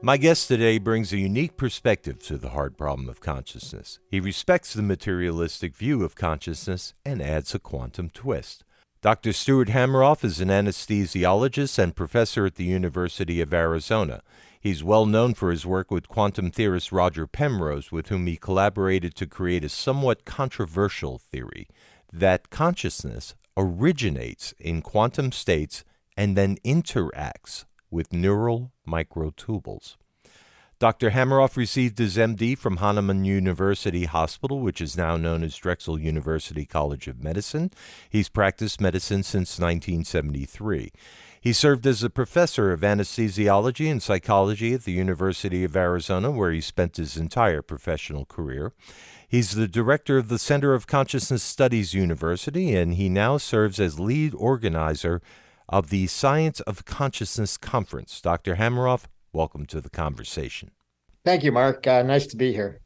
My guest today brings a unique perspective to the hard problem of consciousness. He respects the materialistic view of consciousness and adds a quantum twist. Dr. Stuart Hameroff is an anesthesiologist and professor at the University of Arizona. He's well known for his work with quantum theorist Roger Penrose, with whom he collaborated to create a somewhat controversial theory that consciousness originates in quantum states and then interacts with neural microtubules. Dr. Hameroff received his MD from Hahnemann University Hospital, which is now known as Drexel University College of Medicine. He's practiced medicine since 1973. He served as a professor of anesthesiology and psychology at the University of Arizona, where he spent his entire professional career. He's the director of the Center of Consciousness Studies University, and he now serves as lead organizer of the Science of Consciousness Conference. Dr. Hameroff, welcome to the conversation. Thank you, Mark. Nice to be here.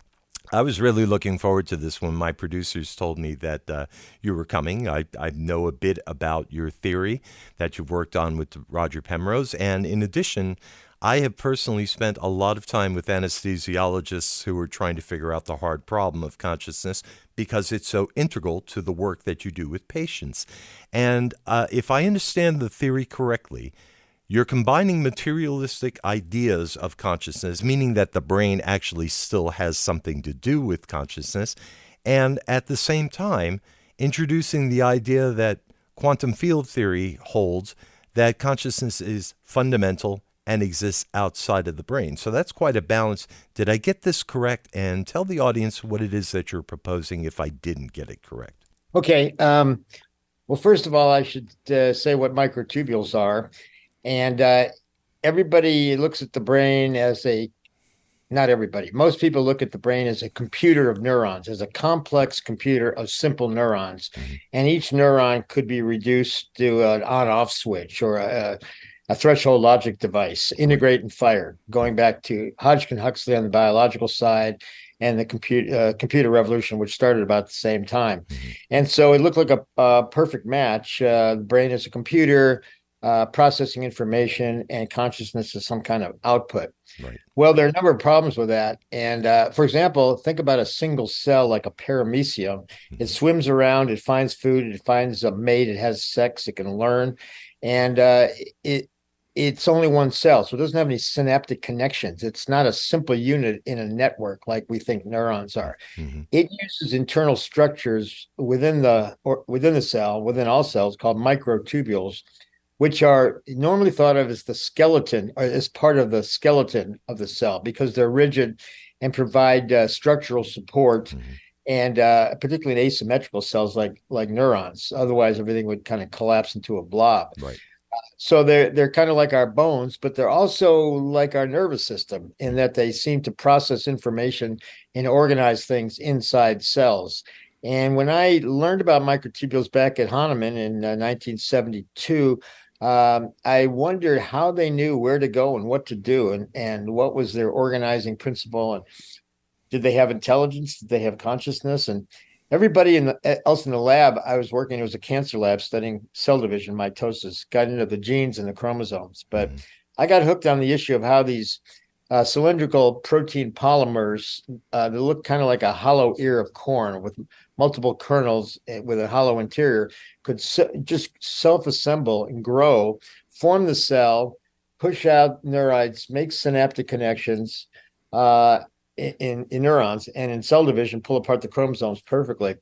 I was really looking forward to this when my producers told me that you were coming. I know a bit about your theory that you've worked on with Roger Penrose. And in addition, I have personally spent a lot of time with anesthesiologists who are trying to figure out the hard problem of consciousness because it's so integral to the work that you do with patients. And if I understand the theory correctly, you're combining materialistic ideas of consciousness, meaning that the brain actually still has something to do with consciousness, and at the same time, introducing the idea that quantum field theory holds that consciousness is fundamental and exists outside of the brain. So that's quite a balance. Did I get this correct? And tell the audience what it is that you're proposing if I didn't get it correct. Okay. Well, first of all, I should say what microtubules are. And everybody looks at the brain as not everybody, most people look at the brain as a computer of neurons, as a complex computer of simple neurons. Mm-hmm. And each neuron could be reduced to an on-off switch or a threshold logic device, integrate and fire, going back to Hodgkin-Huxley on the biological side and the computer revolution, which started about the same time. Mm-hmm. And so it looked like a perfect match. The brain is a computer, processing information, and consciousness is some kind of output. Right. Well, there are a number of problems with that. And for example, think about a single cell like a paramecium. Mm-hmm. It swims around, it finds food, it finds a mate, it has sex, it can learn. And it's only one cell, so it doesn't have any synaptic connections. It's not a simple unit in a network like we think neurons are. Mm-hmm. It uses internal structures within the cell, within all cells, called microtubules, which are normally thought of as the skeleton, or as part of the skeleton of the cell, because they're rigid and provide structural support, mm-hmm. and particularly in asymmetrical cells like neurons. Otherwise, everything would kind of collapse into a blob. Right. So they're kind of like our bones, but they're also like our nervous system in that they seem to process information and organize things inside cells. And when I learned about microtubules back at Hahnemann in 1972, I wondered how they knew where to go and what to do, and what was their organizing principle, and did they have intelligence? Did they have consciousness? And everybody else in the lab I was working, it was a cancer lab studying cell division, mitosis, got into the genes and the chromosomes. But I got hooked on the issue of how these cylindrical protein polymers, they look kind of like a hollow ear of corn with multiple kernels with a hollow interior, could just self-assemble and grow, form the cell, push out neurites, make synaptic connections in neurons, and in cell division, pull apart the chromosomes perfectly.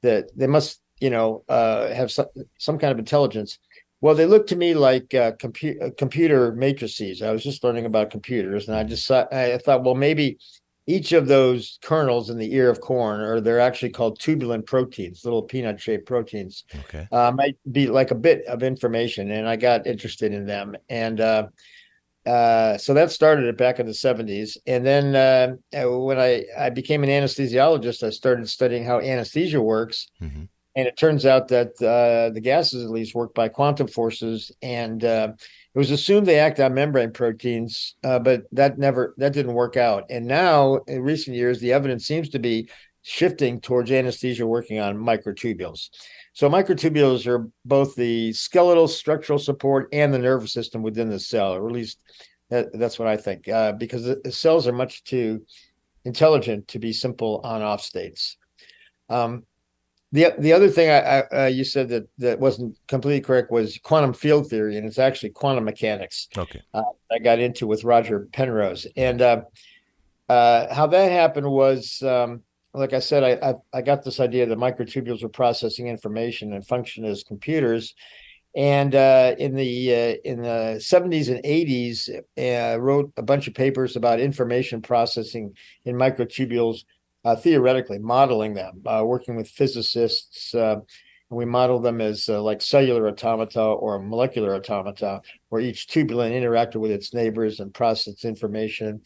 That they must, have some kind of intelligence. Well, they look to me like computer matrices. I was just learning about computers, and I thought, well, maybe each of those kernels in the ear of corn, or they're actually called tubulin proteins, little peanut-shaped proteins, okay, might be like a bit of information, and I got interested in them. And so that started it back in the 70s. And then when I became an anesthesiologist, I started studying how anesthesia works. Mm-hmm. And it turns out that the gases, at least, work by quantum forces. And it was assumed they act on membrane proteins, but that didn't work out. And now, in recent years, the evidence seems to be shifting towards anesthesia working on microtubules. So microtubules are both the skeletal structural support and the nervous system within the cell, or at least That's what I think, because the cells are much too intelligent to be simple on-off states. The other thing you said that wasn't completely correct was quantum field theory, and it's actually quantum mechanics. Okay. I got into with Roger Penrose, and how that happened was, like I said, I got this idea that microtubules were processing information and function as computers. And in the 70s and 80s, wrote a bunch of papers about information processing in microtubules, theoretically modeling them, working with physicists. We model them as like cellular automata or molecular automata, where each tubulin interacted with its neighbors and processed information.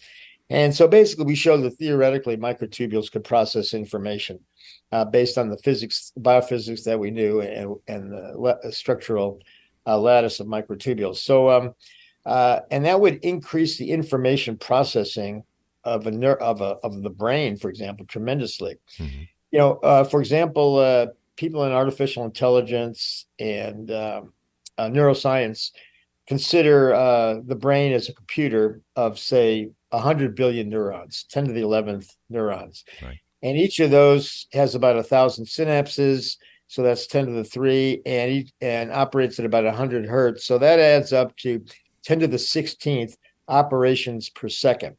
And so basically, we showed that theoretically microtubules could process information based on the biophysics that we knew, and the structural lattice of microtubules. So, and that would increase the information processing of the brain, for example, tremendously. For example, people in artificial intelligence and neuroscience consider the brain as a computer of, say, 100 billion neurons, 10 to the 11th neurons. Right. And each of those has about 1,000 synapses. So that's 10 to the 3, and operates at about 100 hertz. So that adds up to 10 to the 16th operations per second.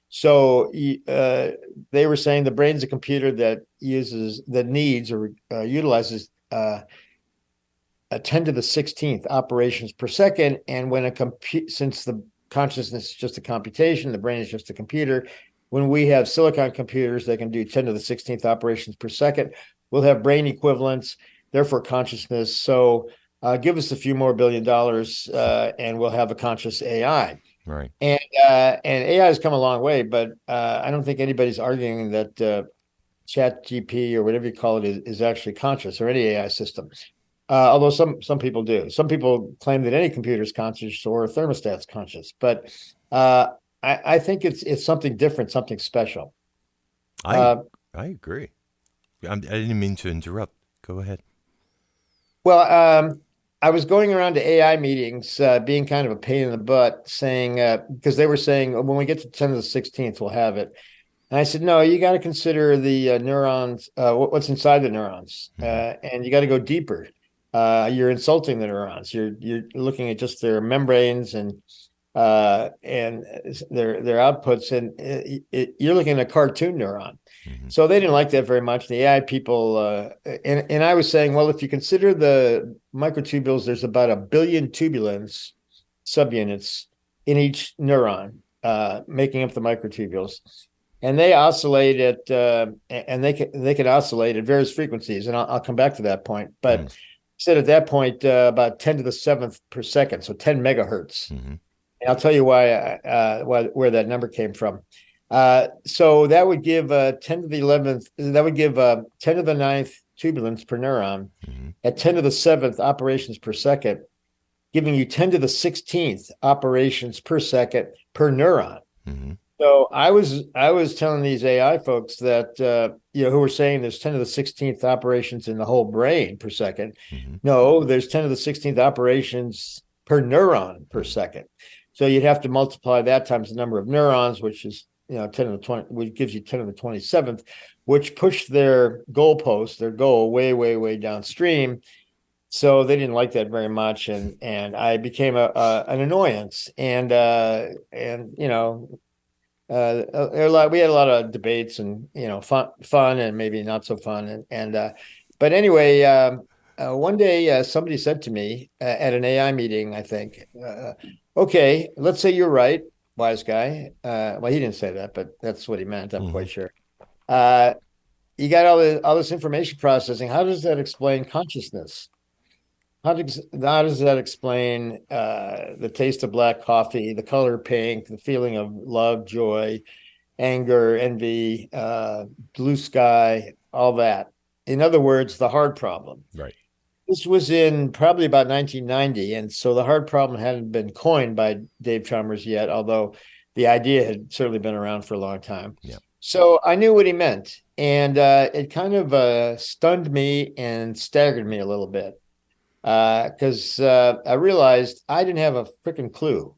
So they were saying the brain's a computer that needs or utilizes a 10 to the 16th operations per second. And when since the consciousness is just a computation, the brain is just a computer. When we have silicon computers that can do 10 to the 16th operations per second, we'll have brain equivalents, therefore consciousness. So give us a few more $1 billion, and we'll have a conscious AI. Right. And AI has come a long way, but I don't think anybody's arguing that ChatGPT or whatever you call it is actually conscious, or any AI system. Although some people do. Some people claim that any computer is conscious or a thermostat's conscious. But I think it's something different, something special. I agree. I didn't mean to interrupt. Go ahead. Well, I was going around to AI meetings, being kind of a pain in the butt, saying, because they were saying, when we get to 10 to the 16th, we'll have it. And I said, no, you got to consider the neurons, what's inside the neurons, and you got to go deeper. You're insulting the neurons. You're looking at just their membranes and their outputs, and you're looking at a cartoon neuron. So they didn't like that very much. The AI people, and I was saying, well, if you consider the microtubules, there's about 1 billion tubulins, subunits in each neuron, making up the microtubules, and they oscillate at, and they can oscillate at various frequencies, and I'll come back to that point, but. Said at that point about 10 to the 7th per second, so 10 megahertz. And I'll tell you where that number came from. So that would give 10 to the 11th, that would give 10 to the 9th tubulins per neuron at 10 to the 7th operations per second, giving you 10 to the 16th operations per second per neuron. So I was telling these AI folks that who were saying there's 10 to the 16th operations in the whole brain per second. No, there's 10 to the 16th operations per neuron per second. So you'd have to multiply that times the number of neurons, which is 10 to the 20, which gives you 10 to the 27th, which pushed their goal way, way, way downstream. So they didn't like that very much, and I became an annoyance, and we had a lot of debates, and fun and maybe not so fun, but anyway, one day somebody said to me at an AI meeting, I think, okay, let's say you're right, wise guy. Well, he didn't say that, but that's what he meant. I'm quite sure. You got all this information processing. How does that explain consciousness? How does that explain the taste of black coffee, the color pink, the feeling of love, joy, anger, envy, blue sky, all that? In other words, the hard problem. Right. This was in probably about 1990, and so the hard problem hadn't been coined by Dave Chalmers yet, although the idea had certainly been around for a long time. Yeah. So I knew what he meant, and it kind of stunned me and staggered me a little bit. Because I realized I didn't have a freaking clue.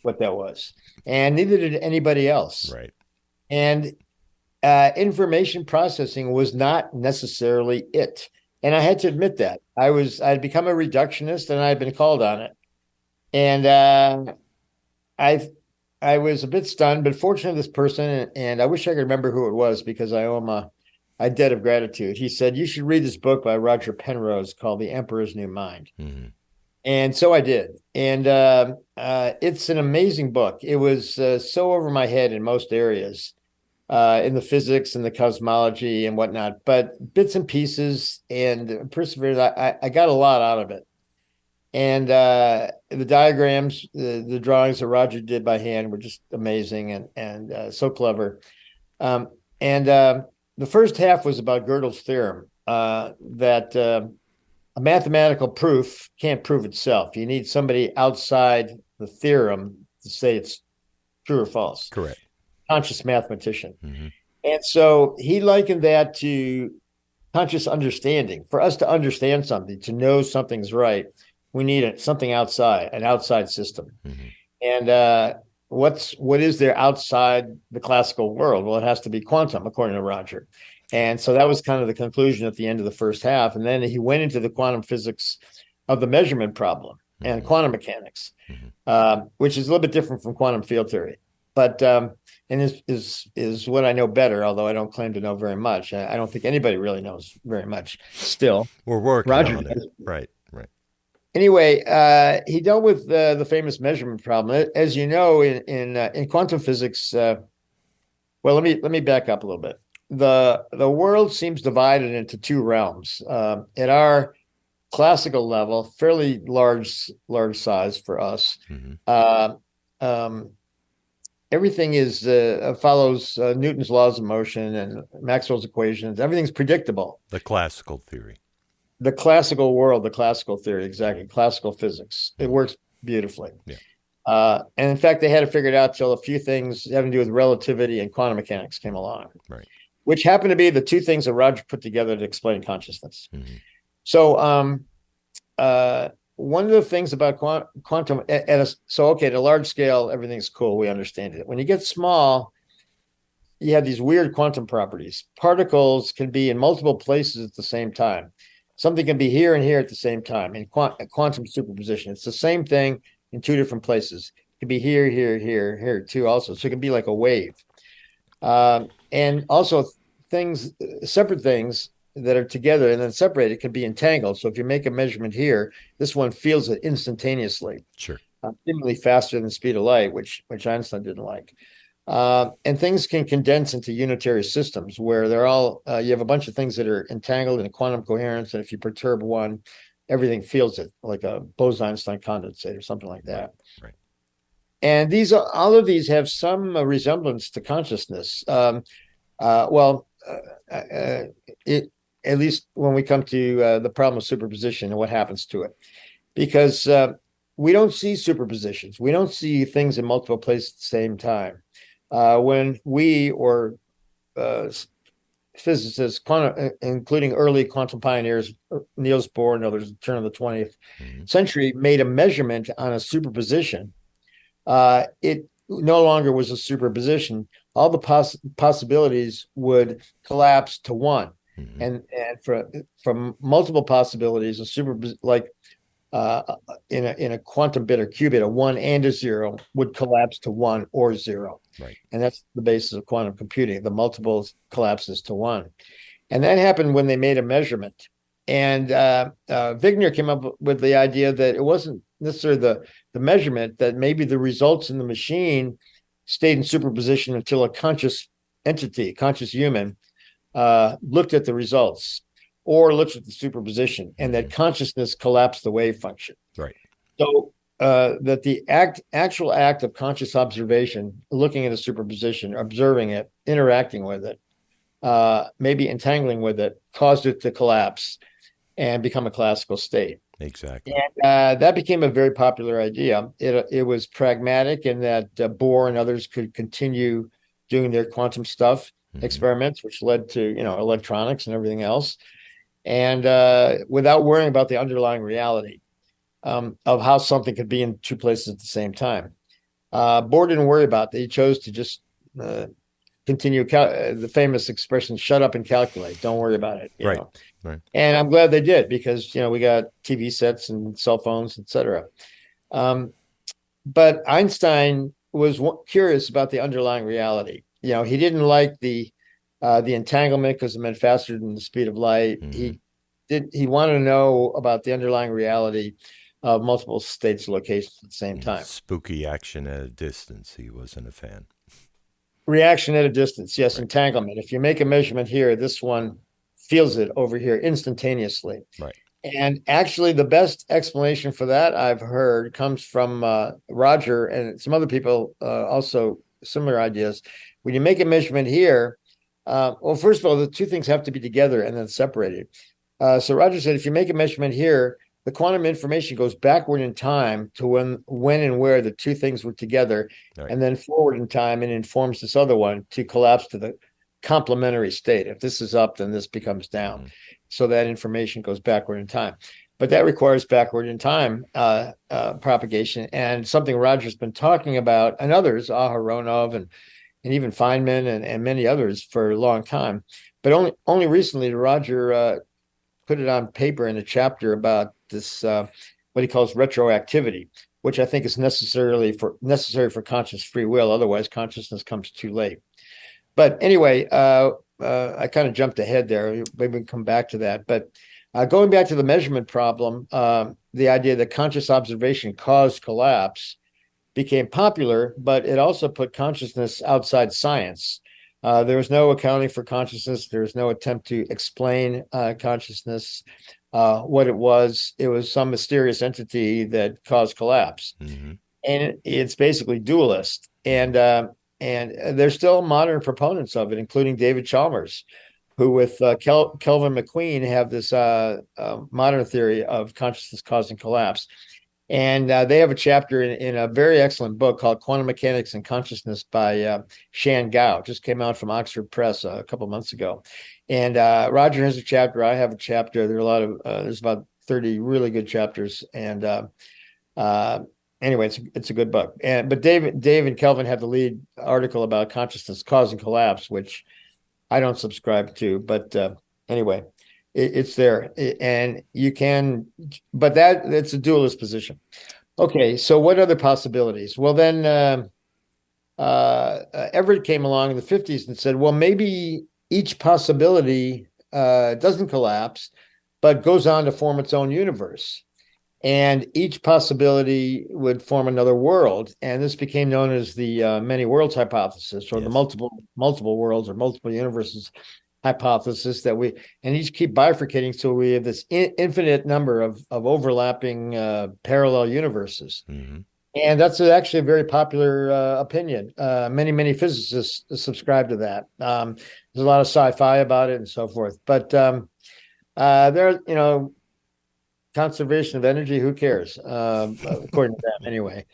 what that was, and neither did anybody else. Right. And information processing was not necessarily it. And I had to admit that I'd become a reductionist, and I'd been called on it. And I was a bit stunned, but fortunately, this person, and I wish I could remember who it was because I owe him a debt of gratitude. He said, "You should read this book by Roger Penrose called The Emperor's New Mind." Mm-hmm. And so I did. And it's an amazing book. It was so over my head in most areas, in the physics and the cosmology and whatnot, but bits and pieces, and persevered. I got a lot out of it. And the diagrams, the drawings that Roger did by hand were just amazing and so clever. The first half was about Gödel's theorem, that a mathematical proof can't prove itself. You need somebody outside the theorem to say it's true or false. Correct. Conscious mathematician. Mm-hmm. And so he likened that to conscious understanding. For us to understand something, to know something's right, we need something outside, an outside system. Mm-hmm. And what is there outside the classical world? Well, it has to be quantum, according to Roger. And so that was kind of the conclusion at the end of the first half. And then he went into the quantum physics of the measurement problem and mm-hmm. quantum mechanics, mm-hmm. Which is a little bit different from quantum field theory. But and is what I know better, although I don't claim to know very much. I don't think anybody really knows very much still. We're working on it. Right. Anyway, he dealt with the famous measurement problem. As you know, in quantum physics, well, let me back up a little bit. The world seems divided into two realms. At our classical level, fairly large size for us. Mm-hmm. Everything follows Newton's laws of motion and Maxwell's equations. Everything's predictable. The classical theory. The classical world, the classical theory, exactly. Classical physics. It works beautifully. Yeah. And in fact, they had to figure it out till a few things having to do with relativity and quantum mechanics came along. Right. Which happened to be the two things that Roger put together to explain consciousness. Mm-hmm. So one of the things about quantum, at a large scale, everything's cool. We understand it. When you get small, you have these weird quantum properties. Particles can be in multiple places at the same time. Something can be here and here at the same time in quantum superposition. It's the same thing in two different places. It can be here, here, here, here too also. So it can be like a wave. And also separate things that are together and then separated can be entangled. So if you make a measurement here, this one feels it instantaneously. Sure. Seemingly faster than the speed of light, which Einstein didn't like. And things can condense into unitary systems where they're all, you have a bunch of things that are entangled in quantum coherence. And if you perturb one, everything feels it, like a Bose-Einstein condensate or something like that. Right. And all of these have some resemblance to consciousness. At least when we come to the problem of superposition and what happens to it, because we don't see superpositions. We don't see things in multiple places at the same time. When we or physicists, including early quantum pioneers, Niels Bohr and others at the turn of the 20th mm-hmm. century, made a measurement on a superposition, it no longer was a superposition. All the possibilities would collapse to one. Mm-hmm. And from multiple possibilities, in a quantum bit or qubit, a 1 and a 0 would collapse to 1 or 0. Right. And that's the basis of quantum computing. The multiples collapses to 1. And that happened when they made a measurement. And Wigner came up with the idea that it wasn't necessarily the measurement, that maybe the results in the machine stayed in superposition until a conscious entity, conscious human, looked at the results or looked at the superposition, and that consciousness collapsed the wave function. Right. So that the actual act of conscious observation, looking at a superposition, observing it, interacting with it, maybe entangling with it, caused it to collapse and become a classical state. Exactly. And that became a very popular idea. It was pragmatic in that Bohr and others could continue doing their quantum stuff, mm-hmm. experiments, which led to electronics and everything else, and without worrying about the underlying reality of how something could be in two places at the same time. Bohr didn't worry about that. He chose to just continue the famous expression, shut up and calculate. Don't worry about it. You know? Right. And I'm glad they did, because, we got TV sets and cell phones, etc. But Einstein was curious about the underlying reality. He didn't like the entanglement because it meant faster than the speed of light. Mm-hmm. He wanted to know about the underlying reality of multiple states and locations at the same time. Spooky action at a distance. He wasn't a fan. Reaction at a distance, yes. Right. Entanglement. If you make a measurement here, this one feels it over here instantaneously. Right. And actually, the best explanation for that I've heard comes from Roger and some other people, also similar ideas. When you make a measurement here, well, first of all, the two things have to be together and then separated. So Roger said, if you make a measurement here, the quantum information goes backward in time to when and where the two things were together, Right. and then forward in time and informs this other one to collapse to the complementary state. If this is up, then this becomes down. Mm-hmm. So that information goes backward in time. But that requires backward in time propagation, and something Roger's been talking about, and others, Aharonov and even Feynman and many others, for a long time. But only recently did Roger put it on paper in a chapter about this, what he calls retroactivity, which I think is necessary for conscious free will. Otherwise, consciousness comes too late. But anyway, I kind of jumped ahead there. Maybe we can come back to that. But going back to the measurement problem, the idea that conscious observation caused collapse became popular, but it also put consciousness outside science. There was no accounting for consciousness. There was no attempt to explain consciousness, what it was. It was some mysterious entity that caused collapse. Mm-hmm. And it's basically dualist. And there's still modern proponents of it, including David Chalmers, who with Kelvin McQueen have this modern theory of consciousness causing collapse. And they have a chapter in a very excellent book called Quantum Mechanics and Consciousness by Shan Gao. It just came out from Oxford Press a couple months ago. And Roger has a chapter. I have a chapter. There's about 30 really good chapters. And anyway, it's a good book. But Dave and Kelvin have the lead article about consciousness causing collapse, which I don't subscribe to. But anyway, it's there, and you can. But it's a dualist position. Okay, so what other possibilities? Well, then Everett came along in the 50s and said, well, maybe each possibility doesn't collapse, but goes on to form its own universe. And each possibility would form another world. And this became known as the many worlds hypothesis, or the multiple worlds or multiple universes hypothesis, that and each keep bifurcating. So we have this infinite number of overlapping parallel universes. Mm-hmm. And that's actually a very popular opinion. Many physicists subscribe to that. There's a lot of sci-fi about it and so forth. But there, conservation of energy, who cares? According to them, anyway.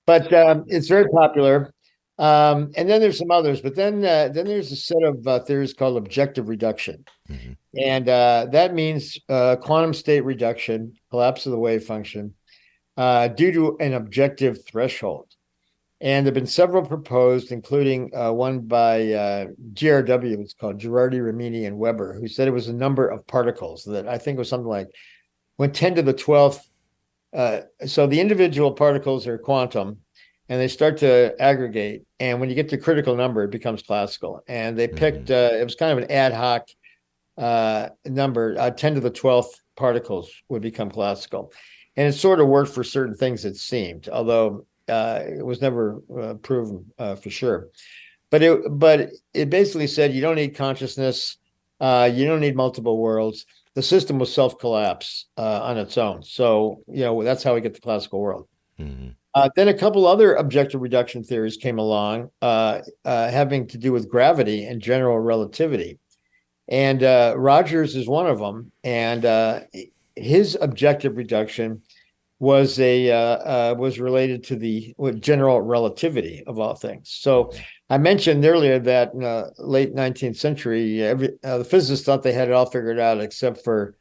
But it's very popular. And then there's some others. But then there's a set of theories called objective reduction. Mm-hmm. And that means quantum state reduction, collapse of the wave function, due to an objective threshold. And there have been several proposed, including one by GRW, it's called Girardi, Ramini, and Weber, who said it was a number of particles that I think was something like when 10 to the 12th. So the individual particles are quantum, and they start to aggregate. And when you get to critical number, it becomes classical. And they picked, it was kind of an ad hoc number, 10 to the 12th particles would become classical. And it sort of worked for certain things, it seemed, although it was never proven for sure. But it basically said you don't need consciousness, you don't need multiple worlds. The system will self-collapse on its own. So, that's how we get the classical world. Mm-hmm. Then a couple other objective reduction theories came along, having to do with gravity and general relativity. And Rogers is one of them. And his objective reduction was related to the general relativity of all things. So I mentioned earlier that in the late 19th century, the physicists thought they had it all figured out, except for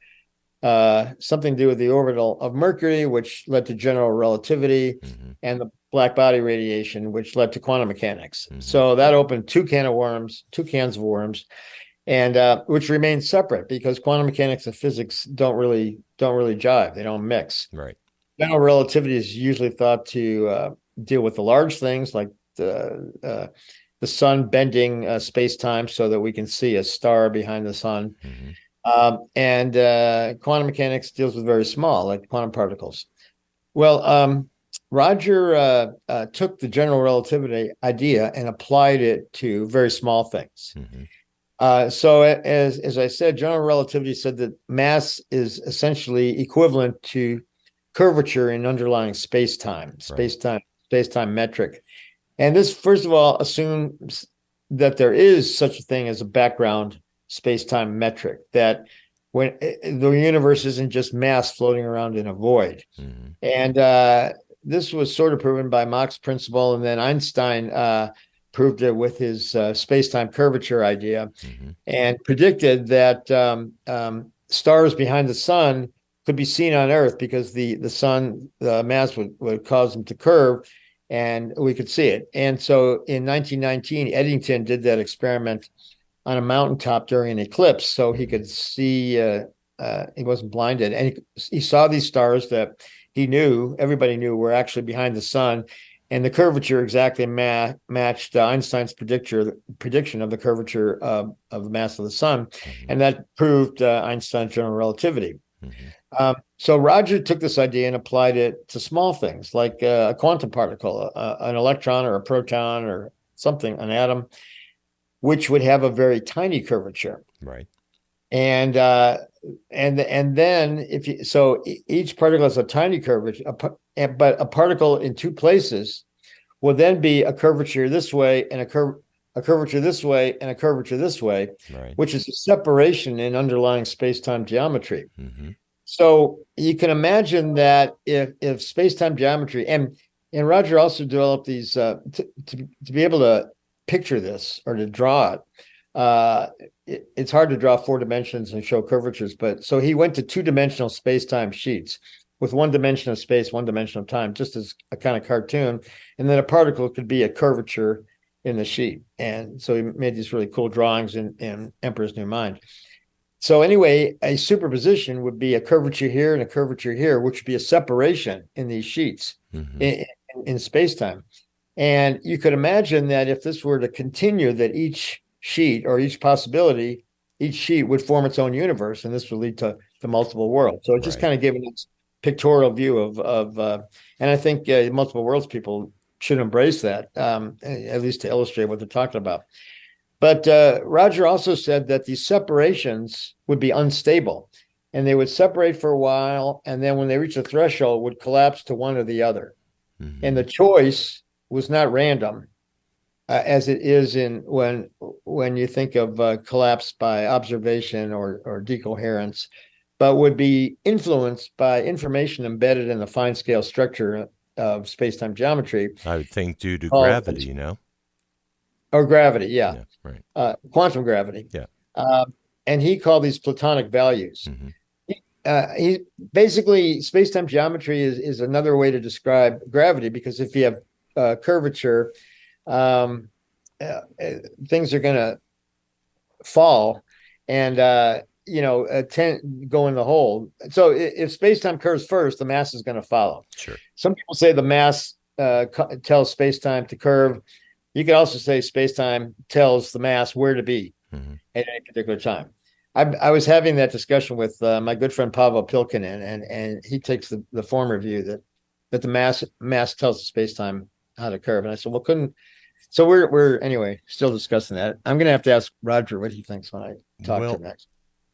something to do with the orbital of Mercury, which led to general relativity, and the black body radiation, which led to quantum mechanics. So that opened two cans of worms, and which remain separate because quantum mechanics and physics don't really jive. They don't mix. Right. General relativity is usually thought to deal with the large things like the sun bending space-time so that we can see a star behind the sun. And quantum mechanics deals with very small, like quantum particles. Well, Roger took the general relativity idea and applied it to very small things. So as I said, general relativity said that mass is essentially equivalent to curvature in underlying space-time metric. And this, first of all, assumes that there is such a thing as a background space-time metric, that when the universe isn't just mass floating around in a void. And this was sort of proven by Mach's principle, and then Einstein proved it with his space-time curvature idea, and predicted that stars behind the sun could be seen on Earth because the sun, the mass would cause them to curve, and we could see it. And so in 1919, Eddington did that experiment on a mountaintop during an eclipse, so he could see, he wasn't blinded, and he saw these stars that everybody knew were actually behind the sun, and the curvature exactly matched Einstein's prediction of the curvature of the mass of the sun, and that proved Einstein's general relativity. So Roger took this idea and applied it to small things like a quantum particle, an electron or a proton or something, an atom, which would have a very tiny curvature. Right. And then each particle has a tiny curvature, but a particle in two places will then be a curvature this way and a curvature this way and a curvature this way, which is a separation in underlying space-time geometry. So you can imagine that if space-time geometry, and Roger also developed these to be able to picture this or to draw it. It's hard to draw 4 dimensions and show curvatures, but so he went to 2-dimensional space-time sheets with 1 dimension of space, 1 dimension of time, just as a kind of cartoon, and then a particle could be a curvature in the sheet. And so he made these really cool drawings in Emperor's New Mind. So anyway, a superposition would be a curvature here and a curvature here, which would be a separation in these sheets in space-time. And you could imagine that if this were to continue, that each sheet or each possibility, each sheet would form its own universe, and this would lead to multiple worlds. So it just kind of gave this pictorial view of and I think multiple worlds people should embrace that, at least to illustrate what they're talking about. But Roger also said that these separations would be unstable, and they would separate for a while, and then when they reach a threshold, would collapse to one or the other. And the choice was not random, as it is when you think of collapse by observation or decoherence, but would be influenced by information embedded in the fine scale structure of space-time geometry. I would think due to gravity, Or gravity, Yeah, right. Quantum gravity. Yeah. And he called these platonic values. He basically, space-time geometry is another way to describe gravity, because if you have curvature, things are going to fall and go in the hole. So if space-time curves first, the mass is going to follow. Sure. Some people say the mass tells space-time to curve. You could also say space-time tells the mass where to be at any particular time. I was having that discussion with my good friend Pavel Pilkinen, and he takes the former view that the mass tells the space-time how to curve. And I said, well, so we're anyway still discussing that. I'm going to have to ask Roger what he thinks when I talk to him next.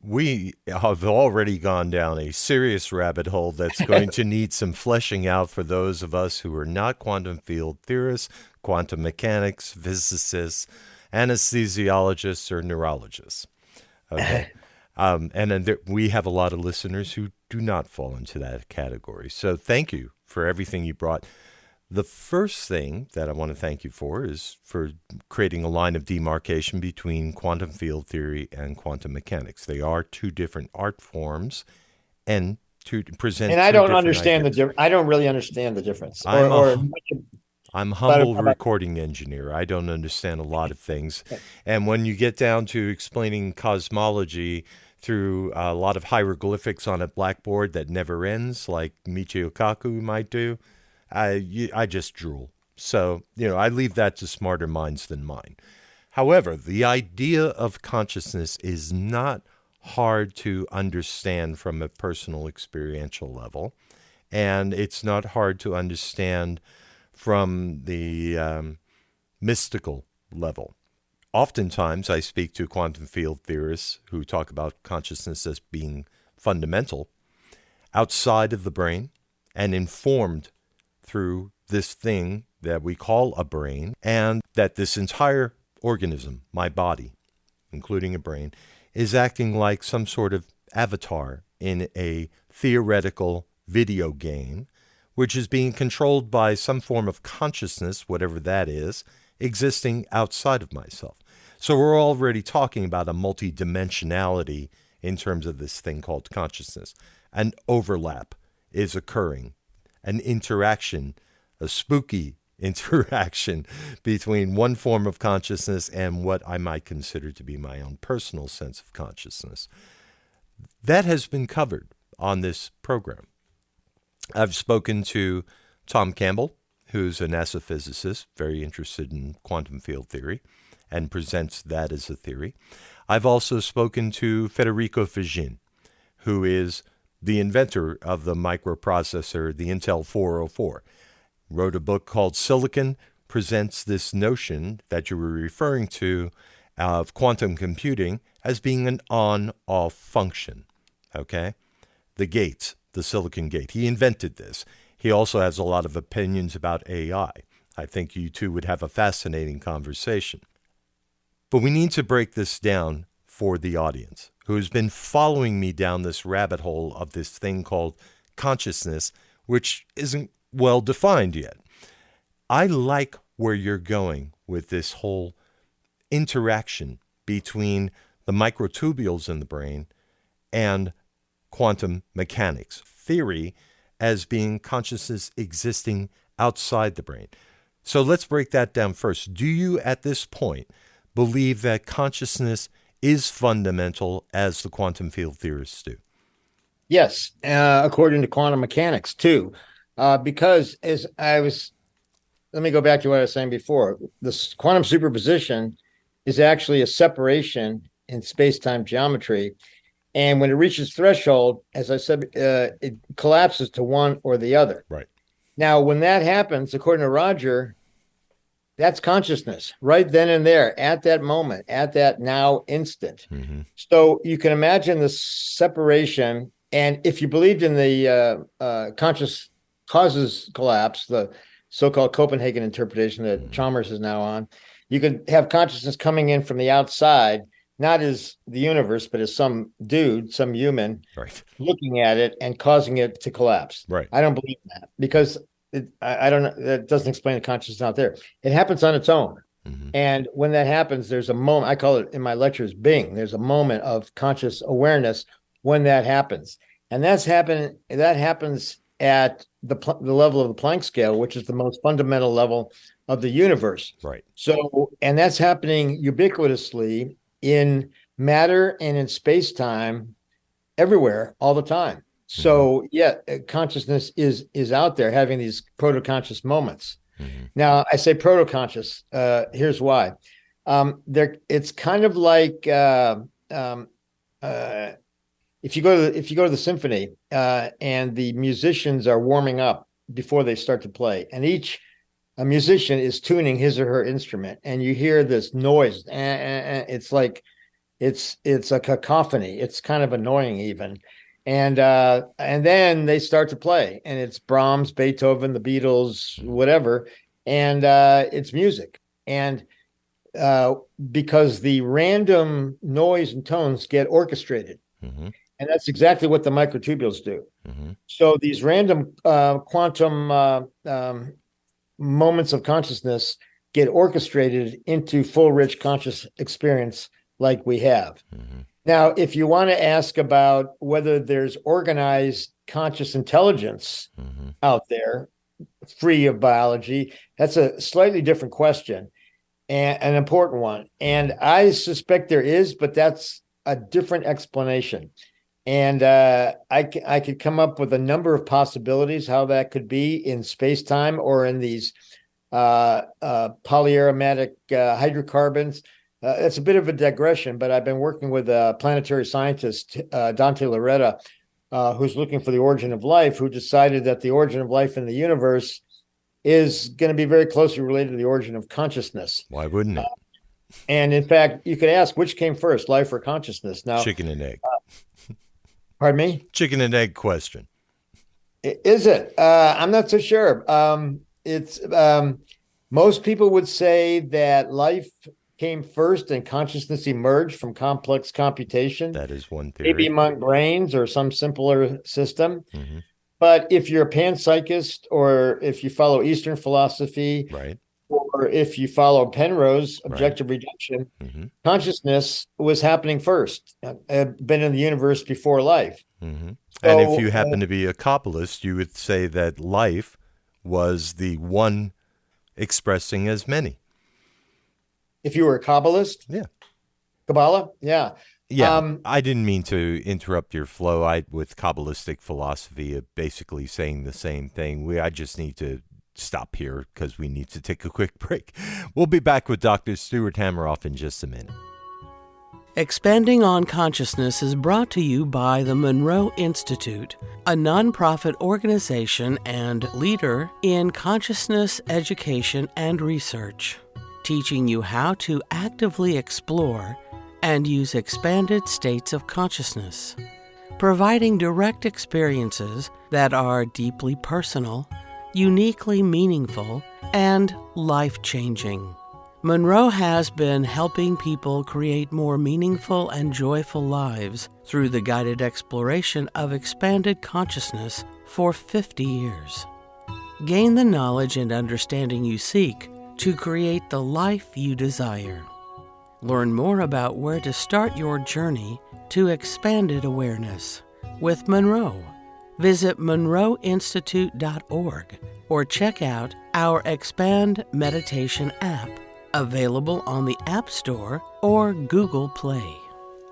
We have already gone down a serious rabbit hole that's going to need some fleshing out for those of us who are not quantum field theorists, quantum mechanics, physicists, anesthesiologists, or neurologists. Okay. And then we have a lot of listeners who do not fall into that category. So thank you for everything you brought. The first thing that I want to thank you for is for creating a line of demarcation between quantum field theory and quantum mechanics. They are two different art forms, and to present And I two don't different understand ideas. I don't really understand the difference. I'm Or a I'm a but humble recording engineer. I don't understand a lot of things. And when you get down to explaining cosmology through a lot of hieroglyphics on a blackboard that never ends, like Michio Kaku might do, I just drool. So, I leave that to smarter minds than mine. However, the idea of consciousness is not hard to understand from a personal experiential level, and it's not hard to understand from the mystical level. Oftentimes, I speak to quantum field theorists who talk about consciousness as being fundamental, outside of the brain, and informed through this thing that we call a brain, and that this entire organism, my body, including a brain, is acting like some sort of avatar in a theoretical video game, which is being controlled by some form of consciousness, whatever that is, existing outside of myself. So we're already talking about a multidimensionality in terms of this thing called consciousness. An overlap is occurring, an interaction, a spooky interaction between one form of consciousness and what I might consider to be my own personal sense of consciousness. That has been covered on this program. I've spoken to Tom Campbell, who's a NASA physicist, very interested in quantum field theory, and presents that as a theory. I've also spoken to Federico Fagin, who is the inventor of the microprocessor, the Intel 404. Wrote a book called Silicon, presents this notion that you were referring to of quantum computing as being an on-off function, okay? The gates, the silicon gate. He invented this. He also has a lot of opinions about AI. I think you two would have a fascinating conversation. But we need to break this down for the audience who has been following me down this rabbit hole of this thing called consciousness, which isn't well defined yet. I like where you're going with this whole interaction between the microtubules in the brain and quantum mechanics theory as being consciousness existing outside the brain. So let's break that down first. Do you, at this point, believe that consciousness is fundamental as the quantum field theorists do? Yes, according to quantum mechanics too. Because let me go back to what I was saying before. This quantum superposition is actually a separation in space-time geometry. And when it reaches threshold, as I said, it collapses to one or the other. Right. Now, when that happens, according to Roger, that's consciousness right then and there, at that moment, at that now instant. Mm-hmm. So you can imagine the separation. And if you believed in the conscious causes collapse, the so-called Copenhagen interpretation that Chalmers is now on, you could have consciousness coming in from the outside, not as the universe, but as some dude, some human, right, looking at it and causing it to collapse. Right. I don't believe that because I don't know. That doesn't explain the consciousness out there. It happens on its own. Mm-hmm. And when that happens, there's a moment, I call it in my lectures, Bing. There's a moment of conscious awareness when that happens. And that happens at the level of the Planck scale, which is the most fundamental level of the universe. Right. So, and that's happening ubiquitously in matter and in space-time everywhere all the time. So yeah, consciousness is out there having these proto-conscious moments. Mm-hmm. Now I say proto-conscious. Here's why. It's kind of like if you go to the symphony and the musicians are warming up before they start to play, and a musician is tuning his or her instrument, and you hear this noise. It's like it's a cacophony. It's kind of annoying even. And then they start to play, and it's Brahms, Beethoven, the Beatles, whatever, and it's music. And because the random noise and tones get orchestrated, mm-hmm. and that's exactly what the microtubules do. Mm-hmm. So these random quantum moments of consciousness get orchestrated into full, rich conscious experience like we have. Mm-hmm. Now, if you want to ask about whether there's organized conscious intelligence out there free of biology, that's a slightly different question and an important one. And I suspect there is, but that's a different explanation. And I could come up with a number of possibilities how that could be in space-time or in these polyaromatic hydrocarbons. It's a bit of a digression, but I've been working with a planetary scientist, Dante Loretta, who's looking for the origin of life, who decided that the origin of life in the universe is going to be very closely related to the origin of consciousness. Why wouldn't it? And in fact, you could ask, which came first, life or consciousness? Now, chicken and egg. Pardon me? Chicken and egg question. Is it? I'm not so sure. It's most people would say that life came first and consciousness emerged from complex computation. That is one theory. Maybe among brains or some simpler system. But if you're a panpsychist, or if you follow Eastern philosophy, right, or if you follow Penrose, objective reduction, consciousness was happening first, been in the universe before life. And if you happen to be a Kabbalist, you would say that life was the one expressing as many. If you were a Kabbalist? Yeah. Kabbalah? Yeah. Yeah, I didn't mean to interrupt your flow. With Kabbalistic philosophy, basically saying the same thing. I just need to stop here because we need to take a quick break. We'll be back with Dr. Stuart Hameroff in just a minute. Expanding on Consciousness is brought to you by the Monroe Institute, a nonprofit organization and leader in consciousness education and research, teaching you how to actively explore and use expanded states of consciousness, providing direct experiences that are deeply personal, uniquely meaningful, and life-changing. Monroe has been helping people create more meaningful and joyful lives through the guided exploration of expanded consciousness for 50 years. Gain the knowledge and understanding you seek to create the life you desire. Learn more about where to start your journey to expanded awareness with Monroe. Visit monroeinstitute.org or check out our Expand Meditation app, available on the App Store or Google Play.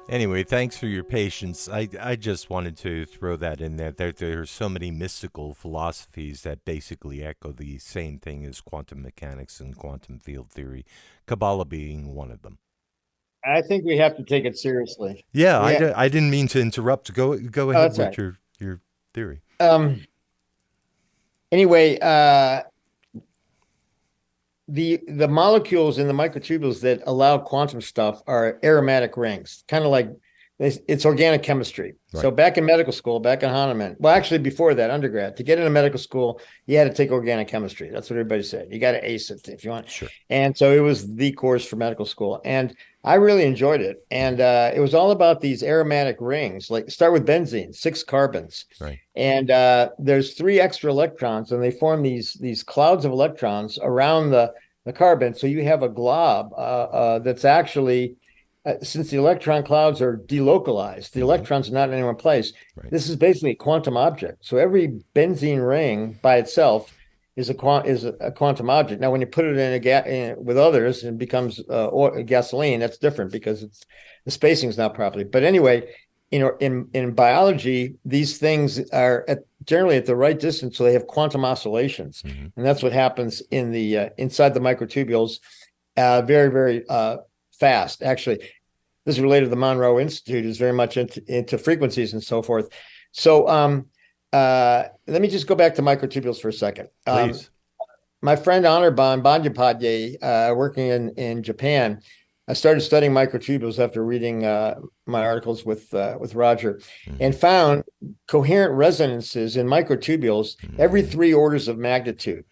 Anyway, thanks for your patience. I just wanted to throw that in there. There are so many mystical philosophies that basically echo the same thing as quantum mechanics and quantum field theory, Kabbalah being one of them. I think we have to take it seriously. Yeah, I didn't mean to interrupt. Go ahead with right. your theory. Anyway, the molecules in the microtubules that allow quantum stuff are aromatic rings, kind of like it's organic chemistry. Right. So back in medical school, back in Hahnemann, well, actually before that, undergrad, to get into medical school, you had to take organic chemistry. That's what everybody said. You got to ace it if you want. Sure. And so it was the course for medical school. And I really enjoyed it. And it was all about these aromatic rings, like start with benzene, 6 carbons. Right. And there's 3 extra electrons, and they form these clouds of electrons around the carbon. So you have a glob that's actually, since the electron clouds are delocalized, the electrons are not in any one place. Right. This is basically a quantum object. So every benzene ring by itself is a quantum object. Now, when you put it in with others and it becomes gasoline, that's different because the spacing is not properly. But anyway, in biology, these things are generally at the right distance, so they have quantum oscillations, and that's what happens in the inside the microtubules, very, very fast. Actually, this is related to the Monroe Institute, is very much into frequencies and so forth. So let me just go back to microtubules for a second. Please. My friend Anirban Bandyopadhyay, working in Japan, I started studying microtubules after reading my articles with Roger, and found coherent resonances in microtubules every 3 orders of magnitude.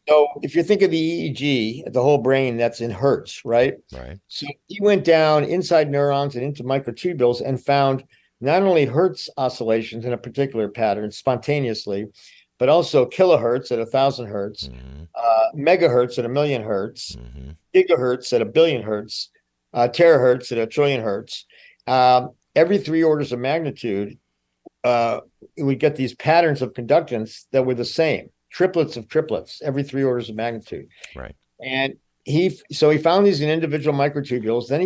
So if you think of the EEG, the whole brain, that's in hertz, right? Right. So he went down inside neurons and into microtubules and found not only hertz oscillations in a particular pattern spontaneously, but also kilohertz at 1,000 hertz, megahertz at 1,000,000 hertz, gigahertz at 1 billion hertz, terahertz at 1 trillion hertz. every 3 orders of magnitude, we get these patterns of conductance that were the same, triplets of triplets, every 3 orders of magnitude. Right. And he found these in individual microtubules. Then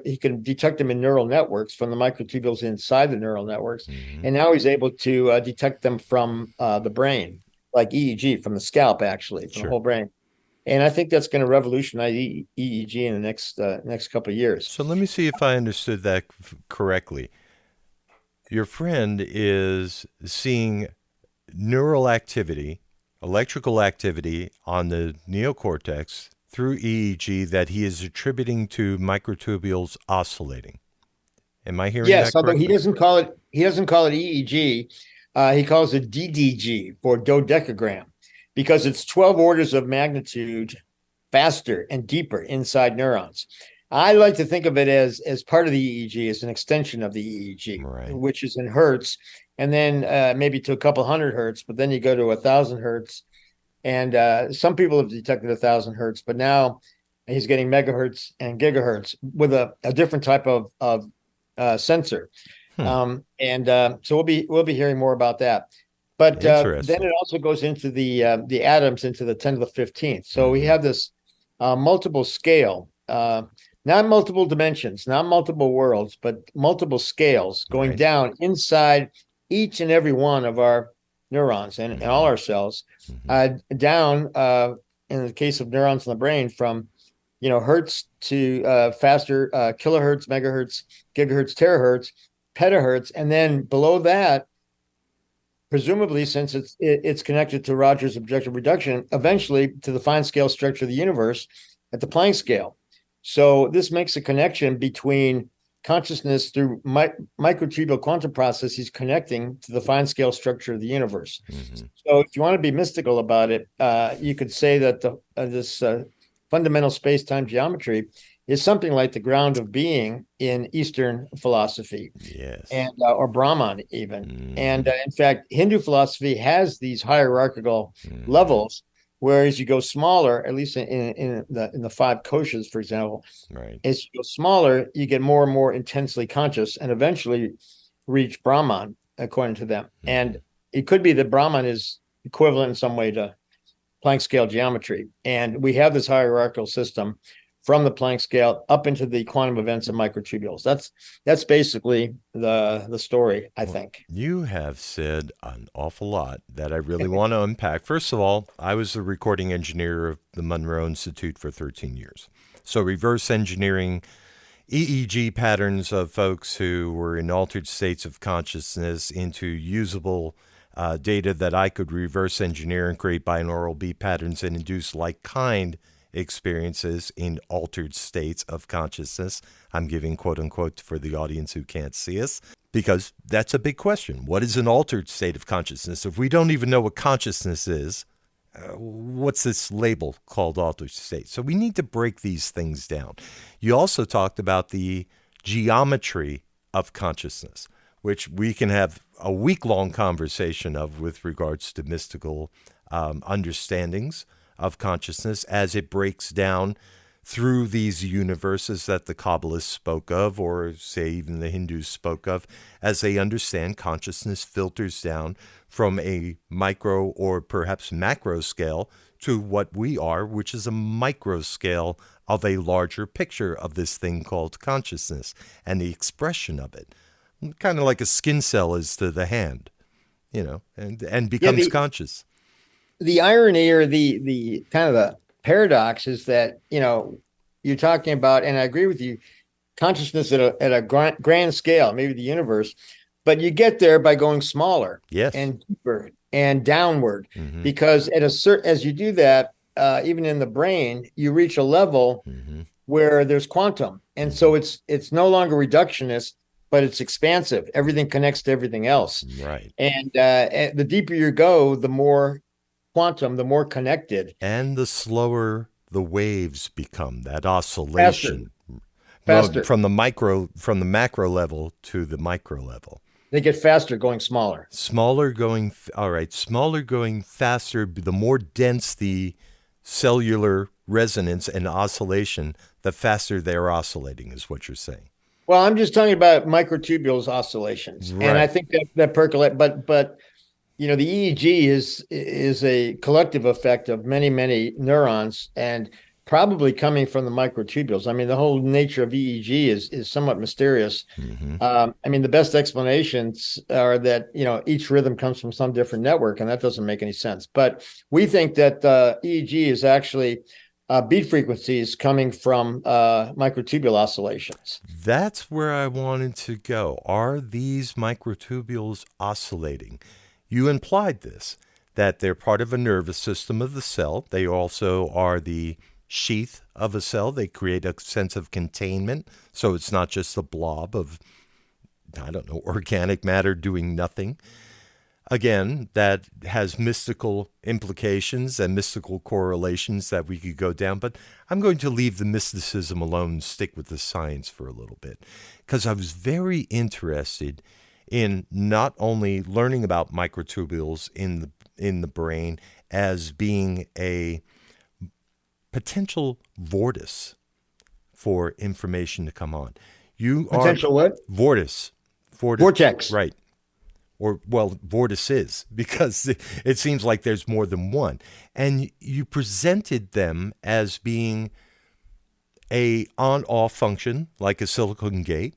he can detect them in neural networks from the microtubules inside the neural networks. Mm-hmm. And now he's able to detect them from the brain, like EEG from the scalp, actually, from the whole brain. And I think that's going to revolutionize EEG in the next couple of years. So let me see if I understood that correctly. Your friend is seeing neural activity, electrical activity on the neocortex through EEG that he is attributing to microtubules oscillating. Am I hearing that correctly? Yes, although he doesn't call it EEG. He calls it DDG for dodecagram, because it's 12 orders of magnitude faster and deeper inside neurons. I like to think of it as part of the EEG, as an extension of the EEG, right, which is in hertz, and then maybe to a couple hundred hertz, but then you go to 1,000 hertz. And some people have detected 1,000 hertz, but now he's getting megahertz and gigahertz with a different type of sensor. So we'll be hearing more about that. But then it also goes into the atoms, into the 10 to the 15th. So we have this multiple scale, not multiple dimensions, not multiple worlds, but multiple scales going down inside each and every one of our neurons and all our cells, down in the case of neurons in the brain, from hertz to faster, kilohertz, megahertz, gigahertz, terahertz, petahertz, and then below that, presumably, since it's connected to Roger's objective reduction, eventually to the fine scale structure of the universe at the Planck scale. So this makes a connection between consciousness through microtubule quantum processes connecting to the fine scale structure of the universe. So if you want to be mystical about it, you could say that this fundamental space-time geometry is something like the ground of being in Eastern philosophy, and or Brahman even. And in fact, Hindu philosophy has these hierarchical levels, whereas you go smaller, at least in the 5 koshas, for example, as you go smaller, you get more and more intensely conscious, and eventually reach Brahman, according to them. And it could be that Brahman is equivalent in some way to Planck scale geometry, and we have this hierarchical system from the Planck scale up into the quantum events of microtubules. That's basically the story, I think. You have said an awful lot that I really want to unpack. First of all, I was the recording engineer of the Monroe Institute for 13 years. So reverse engineering EEG patterns of folks who were in altered states of consciousness into usable data that I could reverse engineer and create binaural beat patterns and induce like-kind experiences in altered states of consciousness. I'm giving quote unquote for the audience who can't see us, because that's a big question. What is an altered state of consciousness? If we don't even know what consciousness is, what's this label called altered state? So we need to break these things down. You also talked about the geometry of consciousness, which we can have a week-long conversation of with regards to mystical understandings of consciousness as it breaks down through these universes that the Kabbalists spoke of, or say even the Hindus spoke of, as they understand consciousness filters down from a micro or perhaps macro scale to what we are, which is a micro scale of a larger picture of this thing called consciousness and the expression of it. Kind of like a skin cell is to the hand, and becomes conscious. The irony, or the kind of the paradox, is that you're talking about, and I agree with you, consciousness at a grand scale, maybe the universe, but you get there by going smaller, and deeper and downward, because as you do that, even in the brain, you reach a level where there's quantum, and so it's no longer reductionist, but it's expansive. Everything connects to everything else, and the deeper you go, the more quantum, the more connected, and the slower the waves become. That oscillation faster. From the macro level to the micro level. They get faster going smaller. Smaller going faster. The more dense the cellular resonance and oscillation, the faster they're oscillating, is what you're saying. Well, I'm just talking about microtubules oscillations, and I Right. think that percolate. But the EEG is a collective effect of many neurons, and probably coming from the microtubules. I mean, the whole nature of EEG is somewhat mysterious. Hmm. I mean, the best explanations are that each rhythm comes from some different network, and that doesn't make any sense. But we think that EEG is actually beat frequencies coming from microtubule oscillations. That's where I wanted to go. Are these microtubules oscillating? You implied this, that they're part of a nervous system of the cell. They also are the sheath of a cell. They create a sense of containment. So it's not just a blob of, I don't know, organic matter doing nothing. Again, that has mystical implications and mystical correlations that we could go down, but I'm going to leave the mysticism alone and stick with the science for a little bit, because I was very interested in not only learning about microtubules in the brain as being a potential vortice for information to come on. You are Potential what? vortice. Vortex. Right. Or, well, vortices, because it seems like there's more than one. And you presented them as being a on-off function, like a silicon gate.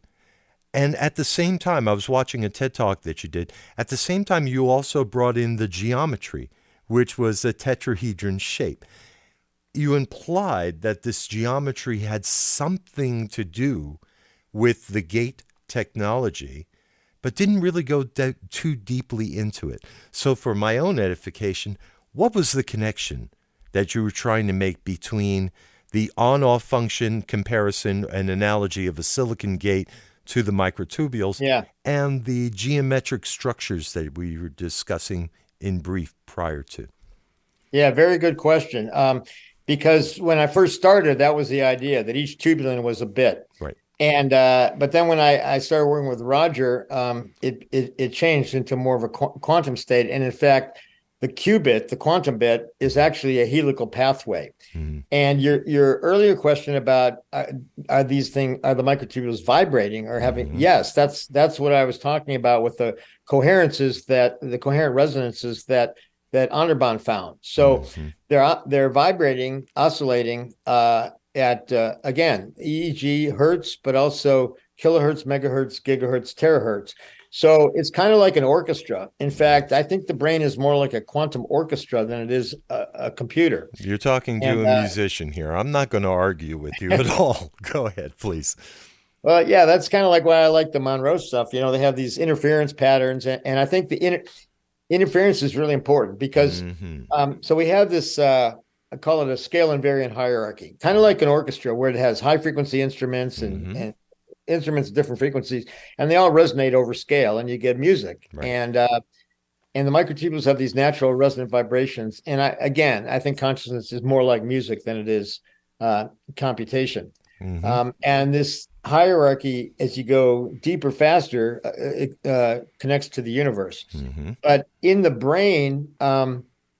And at the same time, I was watching a TED Talk that you did. At the same time, you also brought in the geometry, which was a tetrahedron shape. You implied that this geometry had something to do with the gate technology, but didn't really go too deeply into it. So for my own edification, what was the connection that you were trying to make between the on-off function comparison and analogy of a silicon gate to the microtubules and the geometric structures that we were discussing in brief prior to? Yeah, very good question. Because when I first started, that was the idea, that each tubulin was a bit. Right. And but then when I started working with Roger, it changed into more of a quantum state. And in fact, the qubit, the quantum bit, is actually a helical pathway. Mm-hmm. And your earlier question about are the microtubules vibrating or having? Mm-hmm. Yes, that's what I was talking about with the coherent resonances that Onderbahn found. So mm-hmm. they're vibrating, oscillating at again, EEG hertz, but also kilohertz, megahertz, gigahertz, terahertz. So it's kind of like an orchestra. In fact, I think the brain is more like a quantum orchestra than it is a computer. You're talking to a musician here. I'm not going to argue with you at all. Go ahead, please. Well, yeah, that's kind of like why I like the Monroe stuff. They have these interference patterns, and I think the interference is really important because mm-hmm. So we have this I call it a scale invariant hierarchy, kind of like an orchestra where it has high frequency instruments and, mm-hmm. and instruments of different frequencies, and they all resonate over scale, and you get music. Right. And the microtubules have these natural resonant vibrations. And I think consciousness is more like music than it is computation. Mm-hmm. And this hierarchy, as you go deeper, faster, connects to the universe. Mm-hmm. But in the brain,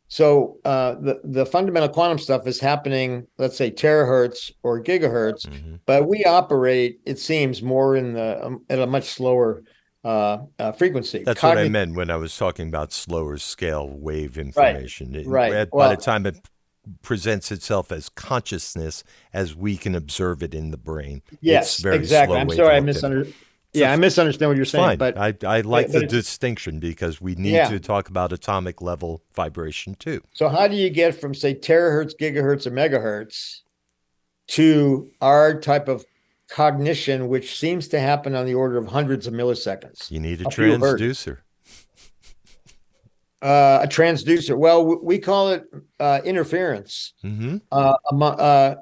so the fundamental quantum stuff is happening, let's say terahertz or gigahertz, mm-hmm. but we operate, it seems, more in at a much slower frequency. That's what I meant when I was talking about slower scale wave information. Right. By the time it presents itself as consciousness, as we can observe it in the brain. Yes, it's very exactly. slow. I'm sorry, I misunderstood. I misunderstand what you're saying. Fine. But I like the distinction because we need to talk about atomic level vibration too. So how do you get from, say, terahertz, gigahertz, or megahertz to our type of cognition, which seems to happen on the order of hundreds of milliseconds? You need a transducer. A transducer. Well, we call it interference, mm-hmm.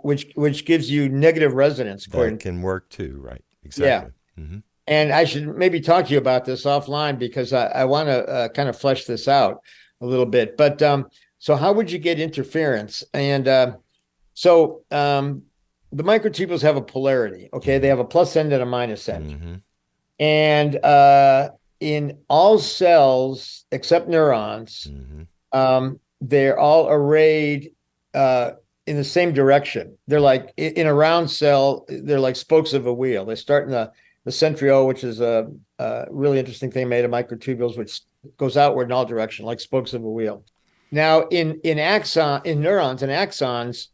Which gives you negative resonance. That can work too, right? Exactly. Yeah. Mm-hmm. And I should maybe talk to you about this offline because I want to kind of flesh this out a little bit. But so how would you get interference? And so the microtubules have a polarity. Okay, they have a plus end and a minus end. Mm-hmm. And in all cells except neurons, mm-hmm. They're all arrayed in the same direction. They're like in a round cell, they're like spokes of a wheel. They start in the the centriole, which is a really interesting thing made of microtubules, which goes outward in all directions, like spokes of a wheel. Now, in neurons and axons,